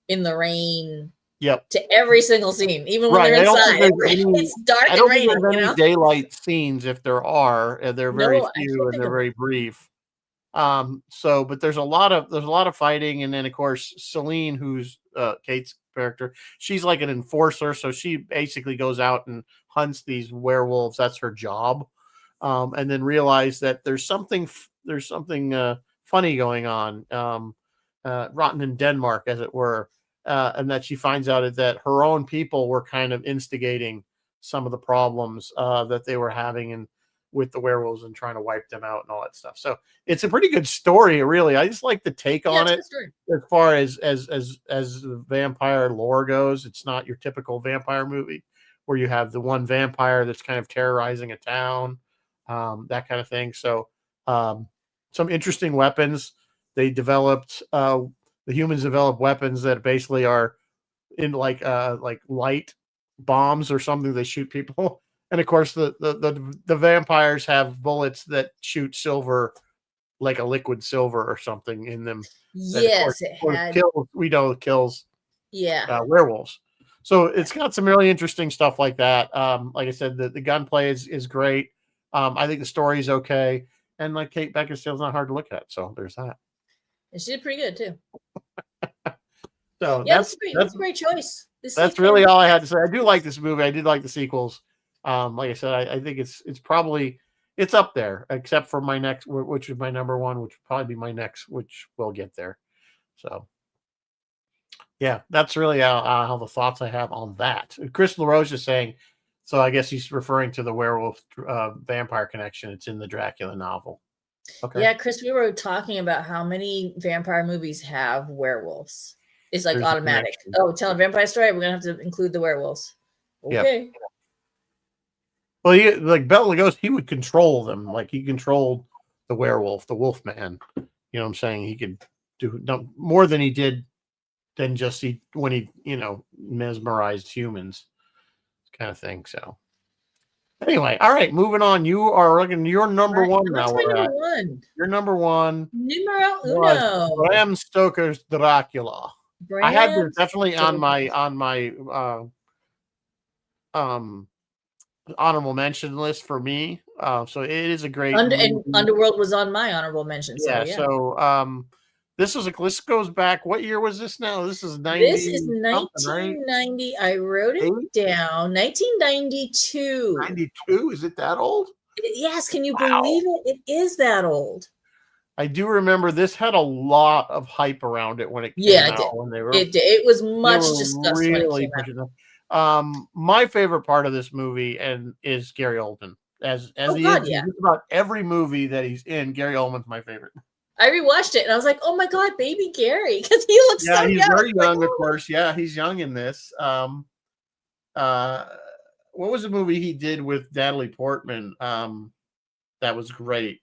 in the rain. Yep. To every single scene, even when they're inside, it's dark and raining. I don't think there's any daylight scenes. If there are, they're very few and they're very brief. But there's a lot of fighting, and then of course Celine, who's Kate's character, she's like an enforcer, so she basically goes out and hunts these werewolves. That's her job, and then realize that there's something funny going on, rotten in Denmark, as it were. And that she finds out that her own people were kind of instigating some of the problems that they were having with the werewolves and trying to wipe them out and all that stuff. So it's a pretty good story, really. I just like the take on it as far as the vampire lore goes. It's not your typical vampire movie where you have the one vampire that's kind of terrorizing a town, that kind of thing. So some interesting weapons they developed. The humans develop weapons that basically are in like light bombs or something. They shoot people, and of course the vampires have bullets that shoot silver, like a liquid silver or something in them. Yes, kills werewolves. So it's got some really interesting stuff like that. Like I said, the gunplay is great. I think the story is okay, and like Kate Beckinsale's not hard to look at. So there's that. And she did pretty good too. So that's a great choice. That's really all I had to say. I do like this movie. I did like the sequels. Like I said, I think it's probably up there, except for my next, which is my number one, which would probably be my next, which we'll get there. So yeah, that's really how the thoughts I have on that. Chris LaRoche is saying, so I guess he's referring to the werewolf vampire connection. It's in the Dracula novel. Okay. Yeah, Chris, we were talking about how many vampire movies have werewolves. It's like automatic. Oh, tell a vampire story. We're gonna have to include the werewolves. Okay. Yep. Well, like Bela Lugosi, he would control them. Like he controlled the werewolf, the wolf man. You know what I'm saying? He could do more than he did than just when he mesmerized humans, kind of thing. So anyway, all right, moving on. You're number one now. What's my number one? You're number one. Numero uno. Bram Stoker's Dracula. I had this definitely on my honorable mention list for me. So it is a great and Underworld was on my honorable mention. So, yeah. So this goes back. What year was this now? This is 1990. Right? I wrote it down. 1992. 92? Is it that old? Yes. Can you believe it? It is that old. I do remember this had a lot of hype around it when it came out. It was much discussed really when it came out. My favorite part of this movie is Gary Oldman. As he is in about every movie that he's in, Gary Oldman's my favorite. I rewatched it and I was like, "Oh my god, baby Gary!" Because he looks so young. Yeah, he's very young, of course. Yeah, he's young in this. What was the movie he did with Natalie Portman? That was great.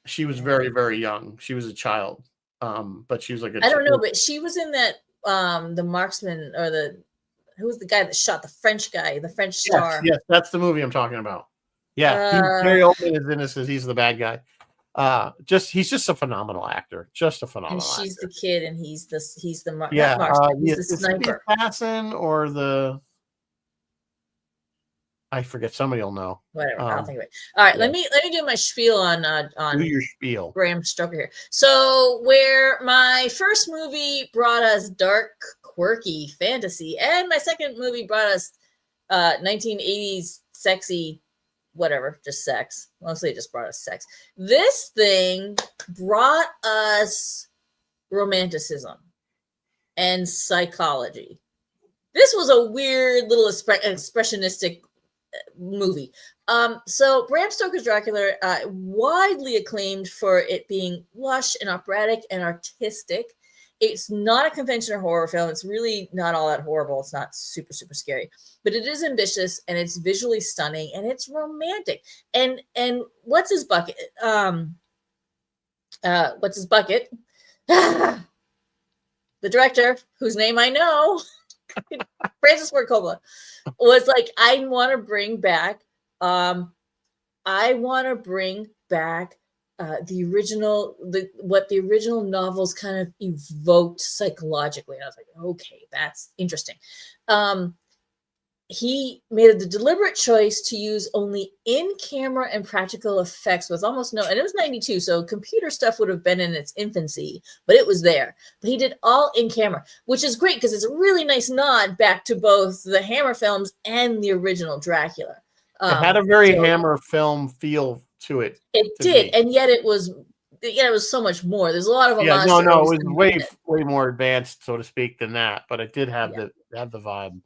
She was very, very young. She was a child. But she was like I don't know, but she was in that the Marksman, or who was the guy that shot the French guy, the French star. Yes, that's the movie I'm talking about. Yeah, Gary Oldman is in this as he's the bad guy. He's just a phenomenal actor. Just a phenomenal actor. And she's the kid, and he's the he's the sniper. Assassin or the I forget. Somebody will know. Whatever. I'll think of it. All right, let me do my spiel on do your spiel. Bram Stoker here. So where my first movie brought us dark, quirky fantasy, and my second movie brought us 1980s sexy, whatever, just sex. Mostly it just brought us sex. This thing brought us romanticism and psychology. This was a weird little expressionistic movie. So Bram Stoker's Dracula, widely acclaimed for it being lush and operatic and artistic. It's not a conventional horror film. It's really not all that horrible. It's not super, super scary, but it is ambitious and it's visually stunning and it's romantic. And what's his bucket? What's his bucket? The director, whose name I know, Francis Ford Coppola, was like, I want to bring back the original novels kind of evoked psychologically. And I was like, okay, that's interesting. He made the deliberate choice to use only in-camera and practical effects with almost no, and it was 92, so computer stuff would have been in its infancy, but it was there. But he did all in-camera, which is great because it's a really nice nod back to both the Hammer films and the original Dracula. It had a very Hammer film feel to it. It did, and yet it was so much more. There's a lot of it was way more advanced, so to speak, than that. But it did have the vibe.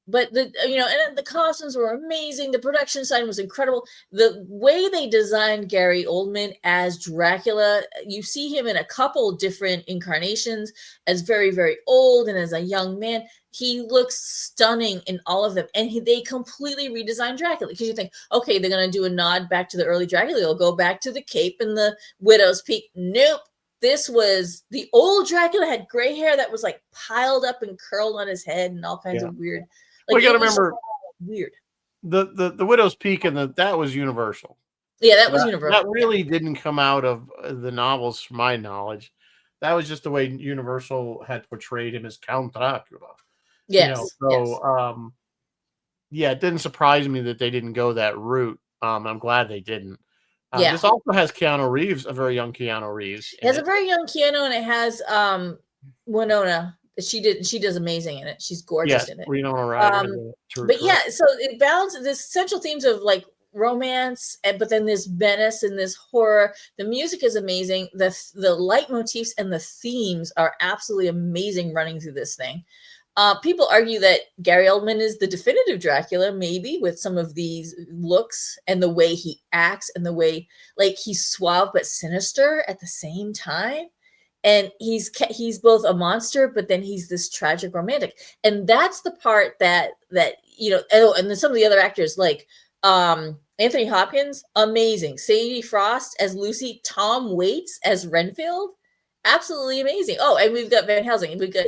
But and the costumes were amazing. The production design was incredible. The way they designed Gary Oldman as Dracula, you see him in a couple different incarnations as very, very old and as a young man. He looks stunning in all of them. And they completely redesigned Dracula because you think, okay, they're going to do a nod back to the early Dracula. They'll go back to the cape and the widow's peak. Nope. This was the old Dracula, had gray hair that was like piled up and curled on his head and all kinds of weird. Like, you got to remember, weird. The Widow's Peak and that was Universal. Yeah, that was Universal. That really didn't come out of the novels, from my knowledge. That was just the way Universal had portrayed him as Count Dracula. Yes. It didn't surprise me that they didn't go that route. I'm glad they didn't. This also has Keanu Reeves, a very young Keanu Reeves. It has a very young Keanu, and it has Winona. She does amazing in it. She's gorgeous in it. Winona Ryder. But so it balances the central themes of like romance, but then there's menace and this horror. The music is amazing. The leitmotifs and the themes are absolutely amazing running through this thing. People argue that Gary Oldman is the definitive Dracula, maybe, with some of these looks and the way he acts and the way, like, he's suave but sinister at the same time. And he's both a monster, but then he's this tragic romantic. And that's the part that and then some of the other actors like Anthony Hopkins, amazing. Sadie Frost as Lucy, Tom Waits as Renfield, absolutely amazing. Oh, and we've got Van Helsing. We've got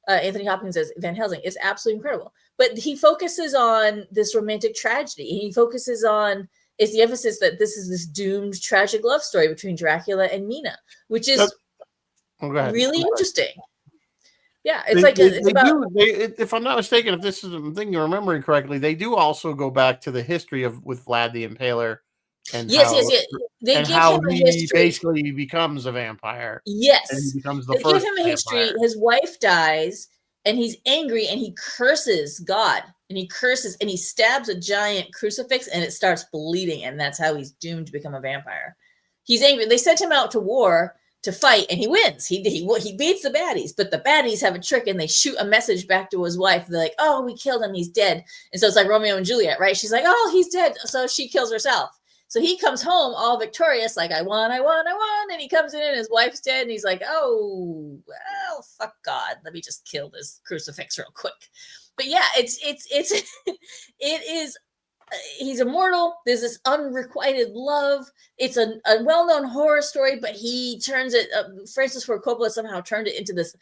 Anthony Hopkins as Van Helsing. It's absolutely incredible. But he focuses on this romantic tragedy. He focuses on is the emphasis that this is this doomed tragic love story between Dracula and Mina, which is really interesting. Yeah, it's if I'm not mistaken, if this is the thing you're remembering correctly, they do also go back to the history with Vlad the Impaler, and yes. They and give how him a he history. Basically becomes a vampire. Yes, and he becomes the they first. Give him a history. Vampire. His wife dies, and he's angry, and he curses God, and he stabs a giant crucifix, and it starts bleeding, and that's how he's doomed to become a vampire. He's angry. They sent him out to war to fight, and he wins. He beats the baddies, but the baddies have a trick, and they shoot a message back to his wife. They're like, "Oh, we killed him. He's dead." And so it's like Romeo and Juliet, right? She's like, "Oh, he's dead." So she kills herself. So he comes home all victorious, like, I won. And he comes in and his wife's dead. And he's like, oh, well, fuck God. Let me just kill this crucifix real quick. But yeah, it is, he's immortal. There's this unrequited love. It's a well-known horror story, but he turns it, Francis Ford Coppola somehow turned it into this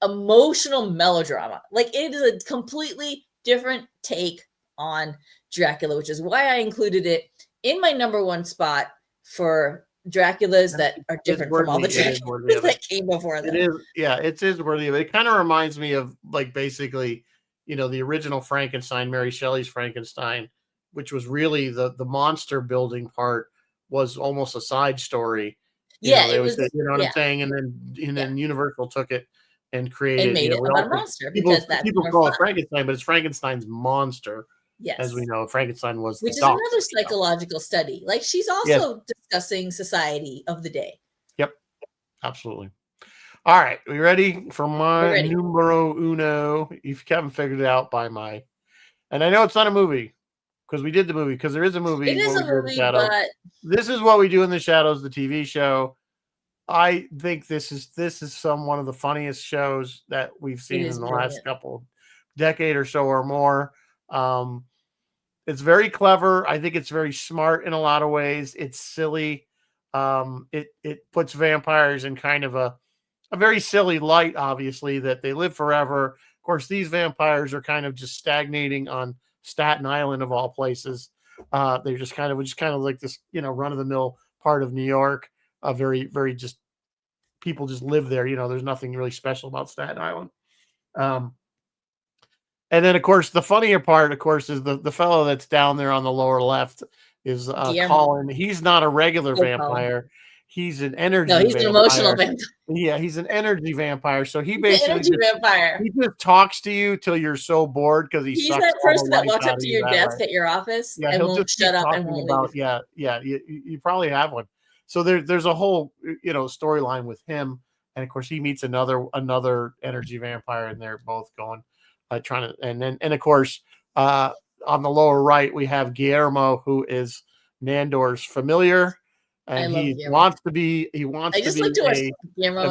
emotional melodrama. Like, it is a completely different take on Dracula, which is why I included it in my number one spot for Draculas that are different from all the Draculas that came before them. It is worthy of it. It kind of reminds me of, like, basically, the original Frankenstein, Mary Shelley's Frankenstein, which was really the monster building part was almost a side story. It was, what I'm saying? And then Universal took it and created, and made it about a monster, people call it Frankenstein, but it's Frankenstein's monster. Yes. As we know, Frankenstein was which is another psychological study. Like, she's also discussing society of the day. Yep, absolutely. All right, are you ready for my numero uno? If you haven't figured it out by my, and I know it's not a movie because we did the movie, because there is a movie. It is a movie, but this is What We Do in the Shadows, the TV show. I think this is one of the funniest shows that we've seen in the last couple decade or so or more. It's very clever. I think it's very smart in a lot of ways. It's silly. It puts vampires in kind of a very silly light, obviously, that they live forever. Of course, these vampires are kind of just stagnating on Staten Island of all places. They're just kind of like this, run of the mill part of New York. Very, very just people just live there. There's nothing really special about Staten Island. And then, of course, the funnier part, of course, is the fellow that's down there on the lower left is Colin. He's not a regular vampire. He's an energy vampire. No, he's an emotional vampire. Yeah, he's an energy vampire. So he basically vampire. He just talks to you till you're so bored because he's that person that walks up to your desk at your office and won't shut up and won't leave. Yeah. You probably have one. So there's a whole storyline with him, and of course he meets another energy vampire, and they're both going. Trying to, and of course, on the lower right we have Guillermo, who is Nandor's familiar, and he wants to be a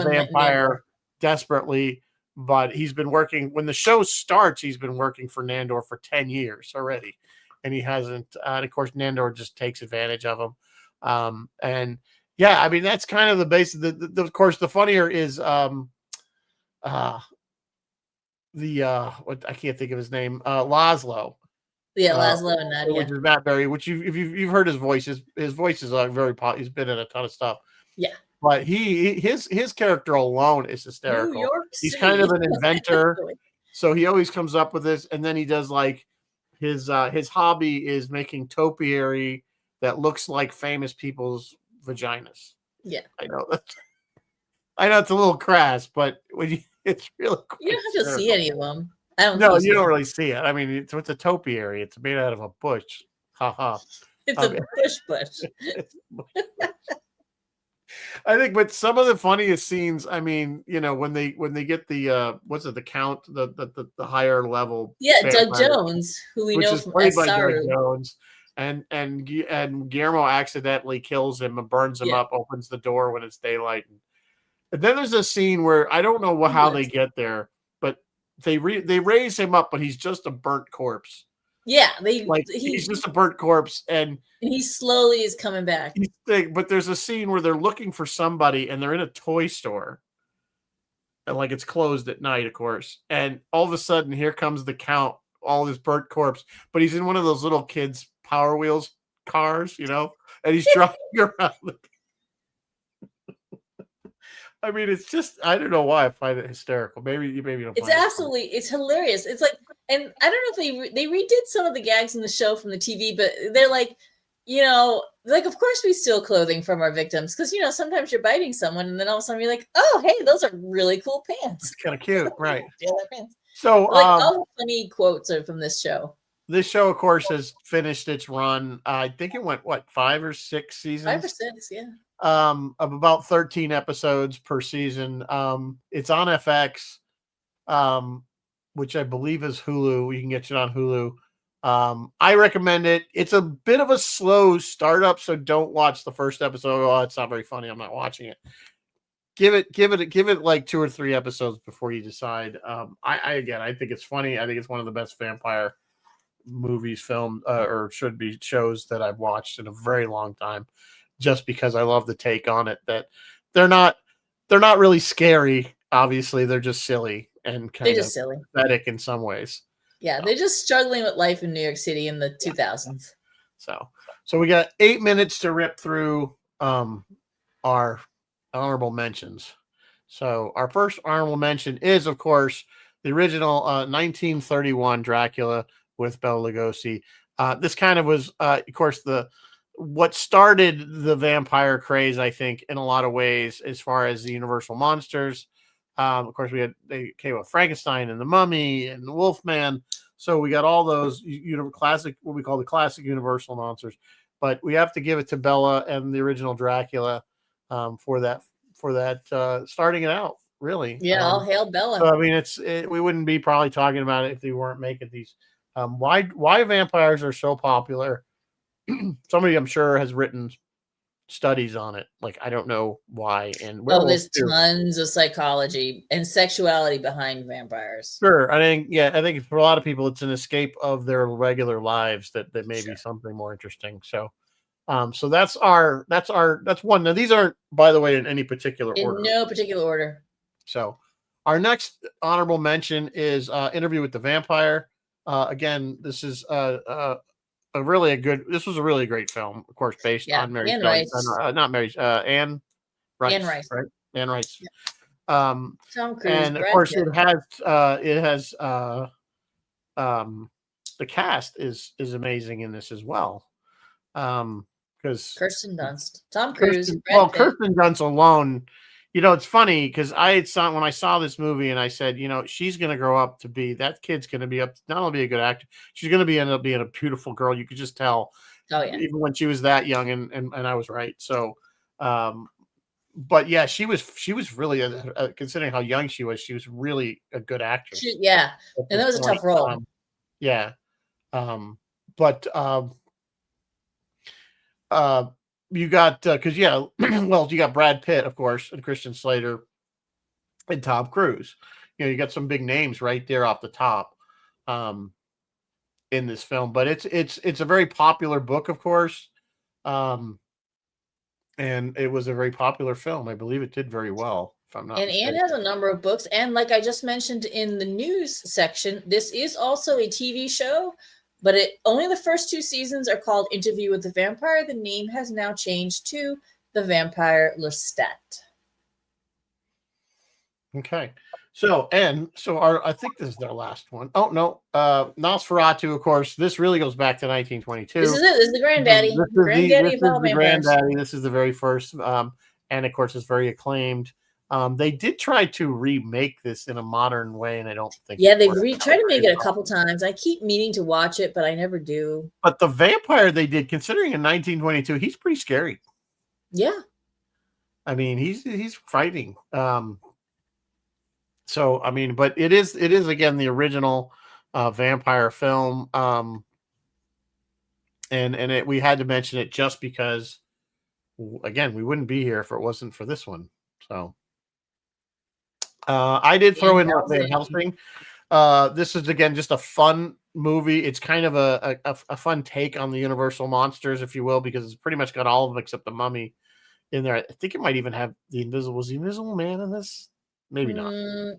vampire desperately, but he's been working. When the show starts, he's been working for Nandor for 10 years already, and he hasn't. And of course, Nandor just takes advantage of him. And yeah, I mean that's kind of the base. Of course, the funnier is what I can't think of his name, Laszlo. Yeah, Laszlo and Nadia. Which is Matt Berry, which if you've heard his voice, his voice is very popular. He's been in a ton of stuff. Yeah. But his character alone is hysterical. He's kind of an inventor. So he always comes up with this, and then he does like his hobby is making topiary that looks like famous people's vaginas. Yeah. I know it's a little crass, but it's really cool. You don't have to see any of them. No, you don't really see it. I mean, it's a topiary. It's made out of a bush. Ha. It's a bush. I think, but some of the funniest scenes. I mean, when they get the the count, the higher level. Yeah, Doug Jones, who we know from played by Doug Jones, and Guillermo accidentally kills him and burns him up. Opens the door when it's daylight. And then there's a scene where I don't know how they get there, but they raise him up, but he's just a burnt corpse. Yeah, he's just a burnt corpse, and he slowly is coming back. But there's a scene where they're looking for somebody, and they're in a toy store, and like it's closed at night, of course. And all of a sudden, here comes the Count, all this burnt corpse, but he's in one of those little kids' Power Wheels cars, and he's driving around. I mean, it's just, I don't know why I find it hysterical. Maybe you don't. It's hilarious. It's like, and I don't know if they redid some of the gags in the show from the TV, but they're like, of course we steal clothing from our victims because sometimes you're biting someone and then all of a sudden you're like, oh hey, those are really cool pants. It's kind of cute, right? Steal their pants. So all the funny quotes are from this show. This show, of course, has finished its run. I think it went 5 or 6 seasons. 5 or 6, yeah. Of about 13 episodes per season. It's on FX, which I believe is Hulu. You can get it on Hulu. I recommend it. It's a bit of a slow startup, so don't watch the first episode. Oh, it's not very funny. I'm not watching it. Give it like 2 or 3 episodes before you decide. I think it's funny. I think it's one of the best vampire movies, film, or should be shows that I've watched in a very long time. Just because I love the take on it, that they're not really scary. Obviously, they're just silly and kind of pathetic in some ways. Yeah, they're just struggling with life in New York City in the 2000s. So we got 8 minutes to rip through our honorable mentions. So our first honorable mention is, of course, the original 1931 Dracula with Bela Lugosi. This kind of was, of course, what started the vampire craze, I think, in a lot of ways, as far as the Universal monsters. Of course, they came with Frankenstein and the Mummy and the Wolfman. So we got all those classic, what we call the classic Universal monsters. But we have to give it to Bela and the original Dracula for that starting it out. Really, yeah. All hail Bela. So, I mean, we wouldn't be probably talking about it if they weren't making these. Why vampires are so popular? Somebody I'm sure has written studies on it. Like, I don't know why. And there's tons of psychology and sexuality behind vampires. Sure. I think for a lot of people, it's an escape of their regular lives that may be something more interesting. So, so that's one. Now, these aren't, by the way, in any particular order. In no particular order. So our next honorable mention is Interview with the Vampire. Again, this is this was a really great film, of course, based on Mary Shelley. Not Mary, Anne Rice. Anne Rice. Right? Anne Rice. Yeah. Tom Cruise, and of course it has the cast is amazing in this as well. Because Kirsten Dunst, Tom Cruise. Kirsten Dunst alone, it's funny because when I saw this movie and I said, she's going to grow up to be, that kid's going to be up, not only be a good actor, she's going to end up being a beautiful girl. You could just tell, even when she was that young, and I was right. So, but yeah, she was really, considering how young she was really a good actress. And that was a tough role. You got because you got Brad Pitt, of course, and Christian Slater and Tom Cruise. You got some big names right there off the top in this film. But it's a very popular book, of course, and it was a very popular film. I believe it did very well. If I'm not mistaken. Anne has a number of books, and like I just mentioned in the news section, this is also a TV show. But only the first 2 seasons are called Interview with the Vampire. The name has now changed to The Vampire Lestat. Okay. So I think this is their last one. Oh, no. Nosferatu, of course. This really goes back to 1922. This is it. This is the granddaddy. This is the granddaddy. This is the very first. And, of course, it's very acclaimed. They did try to remake this in a modern way, and I don't think. Yeah, they've tried to make it a couple times. I keep meaning to watch it, but I never do. But the vampire they did, considering in 1922, he's pretty scary. Yeah. I mean, he's fighting. So I mean, but it is again the original vampire film. And we had to mention it just because, again, we wouldn't be here if it wasn't for this one. So. I did throw in Van Helsing. This is again just a fun movie. It's kind of a fun take on the Universal monsters, if you will, because it's pretty much got all of them except the Mummy in there. I think it might even have the Invisible Man in this. Maybe not.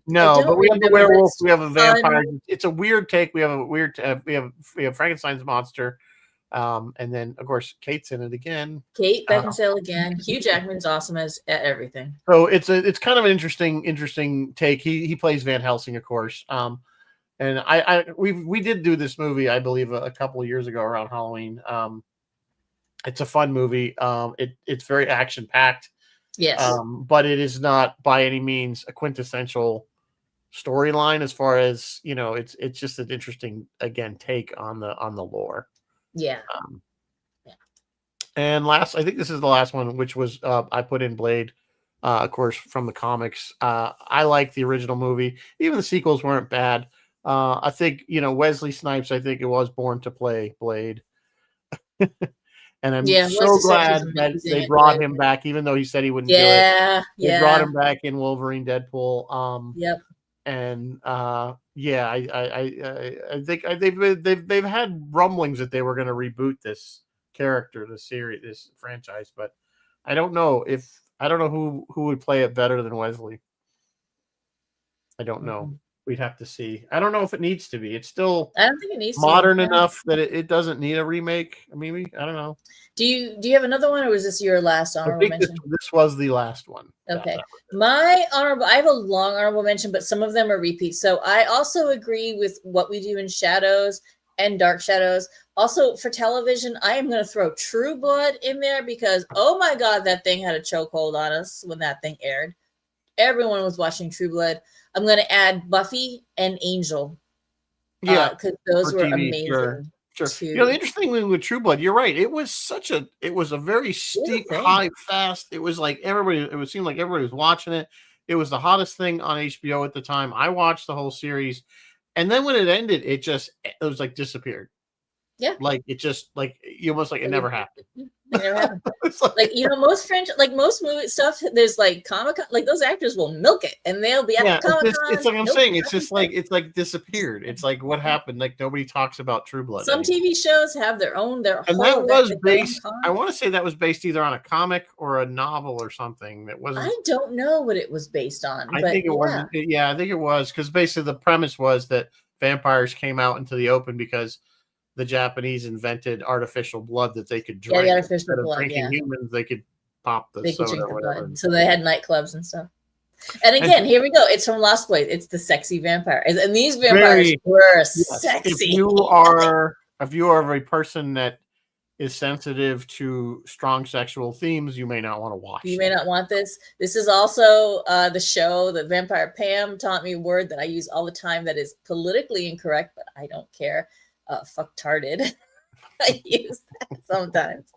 No, but we have the werewolf. We have a vampire. It's a weird take. We have a weird. We have Frankenstein's monster, and then of course Kate's in it again. Kate Beckinsale again. Hugh Jackman's awesome as at everything. So it's kind of an interesting take. He plays Van Helsing, of course. And we did do this movie, I believe, a couple of years ago around Halloween. It's a fun movie. It's very action packed. Yes. But it is not by any means a quintessential storyline as far as, it's just an interesting, again, take on the lore. Yeah. And I think this is the last one, which was I put in Blade, of course, from the comics. I like the original movie. Even the sequels weren't bad. I think, Wesley Snipes, I think it was born to play Blade. And I'm so glad that they brought him back, even though he said he wouldn't do it. They brought him back in Wolverine, Deadpool. Yep. And I think they've had rumblings that they were going to reboot this character, this series, this franchise, but I don't know who would play it better than Wesley. I don't know. We'd have to see. I don't know if it needs to be. It's still I don't think it needs modern enough that it doesn't need a remake. Maybe I don't know. Do you have another one, or was this your last honorable mention? This was the last one. Okay. I have a long honorable mention, but some of them are repeats. So I also agree with What We Do in Shadows and Dark Shadows. Also for television, I am going to throw True Blood in there because, oh my God, that thing had a chokehold on us when that thing aired. Everyone was watching True Blood. I'm going to add Buffy and Angel. Yeah. Because those were amazing. Sure. The interesting thing with True Blood, you're right. It was a very steep, high, fast. It was like it would seem like everybody was watching it. It was the hottest thing on HBO at the time. I watched the whole series. And then when it ended, it was like disappeared. Yeah. Like it just you almost like it never happened. It never happened. Most most movie stuff, there's like Comic-Con, like those actors will milk it and they'll be at the Comic-Con. It's like I'm saying, it's just like it's like disappeared. It's like what happened? Like nobody talks about True Blood. Some TV shows have their and that was based. I want to say that was based either on a comic or a novel or something. That wasn't. I don't know what it was based on. I think it was. Yeah, I think it was because basically the premise was that vampires came out into the open because the Japanese invented artificial blood that they could drink. Yeah, the artificial blood. Drinking humans, they could pop the soda or whatever. So they had nightclubs and stuff. And again, here we go. It's from Lost Boys. It's the sexy vampire, and these vampires were sexy. If you are a person that is sensitive to strong sexual themes, you may not want to watch. You may not want this. This is also the show that Vampire Pam taught me a word that I use all the time that is politically incorrect, but I don't care. Fucktarded. I use that sometimes.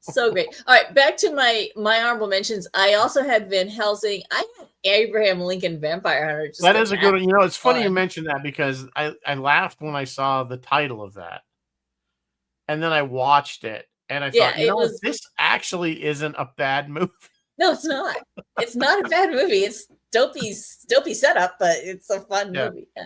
So great. All right, back to my honorable mentions. I also had Van Helsing. I had Abraham Lincoln Vampire Hunter. That is a good one. It's funny you mentioned that because I laughed when I saw the title of that. And then I watched it and I thought, this actually isn't a bad movie. No, it's not. It's not a bad movie. It's dopey setup, but it's a fun movie. Yeah.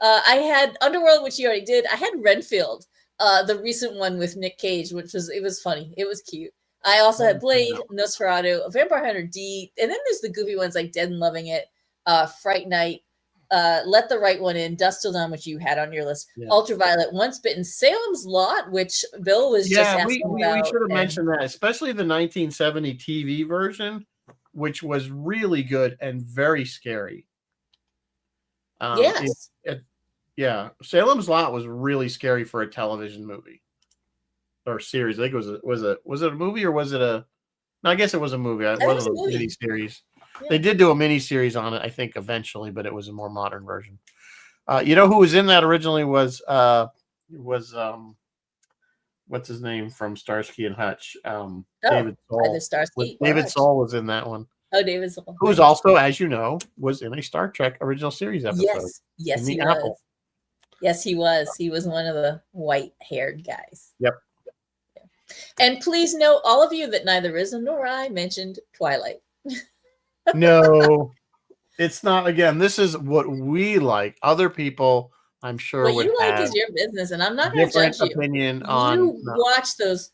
I had Underworld, which you already did. I had Renfield, the recent one with Nick Cage, it was funny. It was cute. I also had Blade, Nosferatu, Vampire Hunter D, and then there's the goofy ones like Dead and Loving It, Fright Night, Let the Right One In, Dusk Till Dawn, which you had on your list, Ultraviolet, Once Bitten, Salem's Lot, which Bill was just asking about. We should have mentioned that, especially the 1970 TV version, which was really good and very scary. Yes. Salem's Lot was really scary for a television movie or series. I think it was it a movie or was it a? No, I guess it was a movie. It wasn't a mini series. Yeah. They did do a mini series on it, I think, eventually, but it was a more modern version. Who was in that originally was what's his name from Starsky and Hutch? David Soul. David Soul was in that one. Oh, David Soul. Who's also, as you know, was in a Star Trek original series episode. Yes, he was. Yes, he was. He was one of the white-haired guys. Yep. Yeah. And please note, all of you, that neither Rizzo nor I mentioned Twilight. No, it's not. Again, this is what we like. Other people I'm sure what would you like have is your business, and I'm not going to different judge you. opinion on. You watch those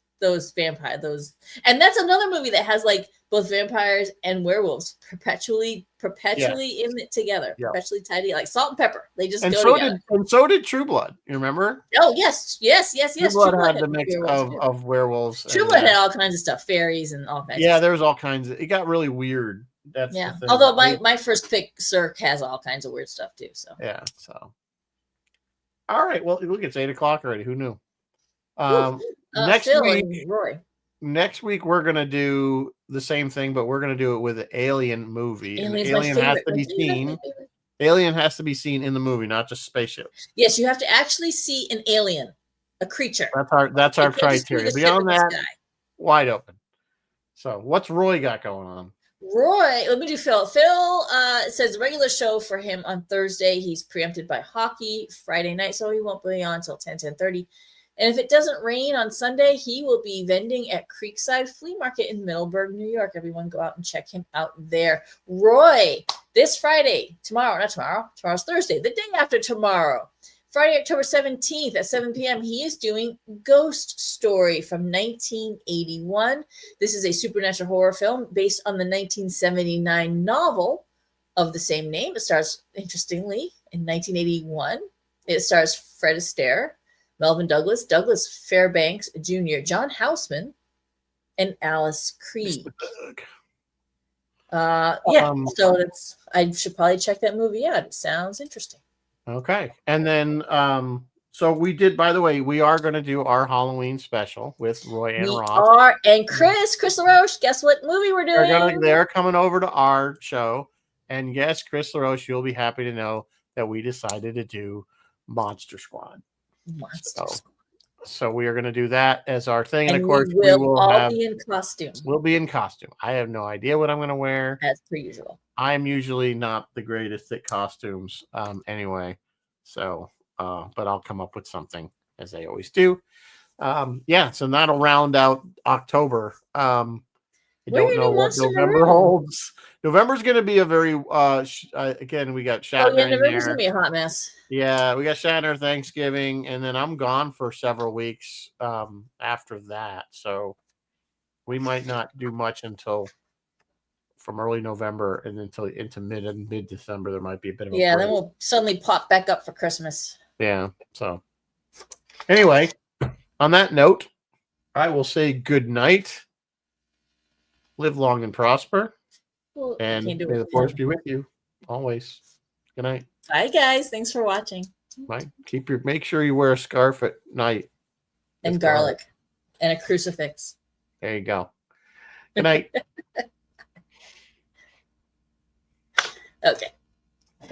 vampire, and that's another movie that has like both vampires and werewolves perpetually in it together, perpetually tidy, like salt and pepper. They just go together. And so did True Blood. You remember? Oh yes. True Blood had the mix of werewolves. True Blood had all kinds of stuff, fairies and all kinds. Yeah, there was all kinds of. It got really weird. That's the thing. Although my first pick, Cirque, has all kinds of weird stuff too. So yeah. So all right. Well, look, it's 8 o'clock already. Who knew? Next Phil week, and Roy. Next week we're gonna do the same thing, but we're gonna do it with an Alien movie. Alien has to be seen. Alien has to be seen in the movie, not just spaceship. Yes, you have to actually see an alien, a creature. That's our criteria. Beyond that, wide open. So, what's Roy got going on? Roy, let me do Phil. Phil says regular show for him on Thursday. He's preempted by hockey Friday night, so he won't be on until 10:30. And if it doesn't rain on Sunday, he will be vending at Creekside Flea Market in Middleburg, New York. Everyone go out and check him out there. Roy, this Friday, tomorrow's Thursday, the day after tomorrow, Friday, October 17th at 7 p.m., he is doing Ghost Story from 1981. This is a supernatural horror film based on the 1979 novel of the same name. It stars, interestingly, in 1981. It stars Fred Astaire, Melvin Douglas, Douglas Fairbanks Jr., John Houseman, and Alice Creed. So I should probably check that movie out. It sounds interesting. Okay. And then so we did, by the way, we are going to do our Halloween special with Roy and Ross. And Chris LaRoche, guess what movie we're doing? They're coming over to our show. And yes, Chris LaRoche, you'll be happy to know that we decided to do Monster Squad. So we are going to do that as our thing. And of course, we will all be in costume. We'll be in costume. I have no idea what I'm going to wear. As per usual. I'm usually not the greatest at costumes anyway. So, but I'll come up with something as I always do. So that'll round out October. I don't know what November holds. November's going to be a very, again, we got Shatner. November's going to be a hot mess. Yeah, we got Shatner, Thanksgiving, and then I'm gone for several weeks after that. So we might not do much until from early November and until into mid December. There might be a bit of a break. Then we'll suddenly pop back up for Christmas. Yeah. So anyway, on that note, I will say good night. Live long and prosper. Well, and may the force be with you always. Good night. Bye, guys. Thanks for watching. Make sure you wear a scarf at night. And garlic. And a crucifix. There you go. Good night. Okay.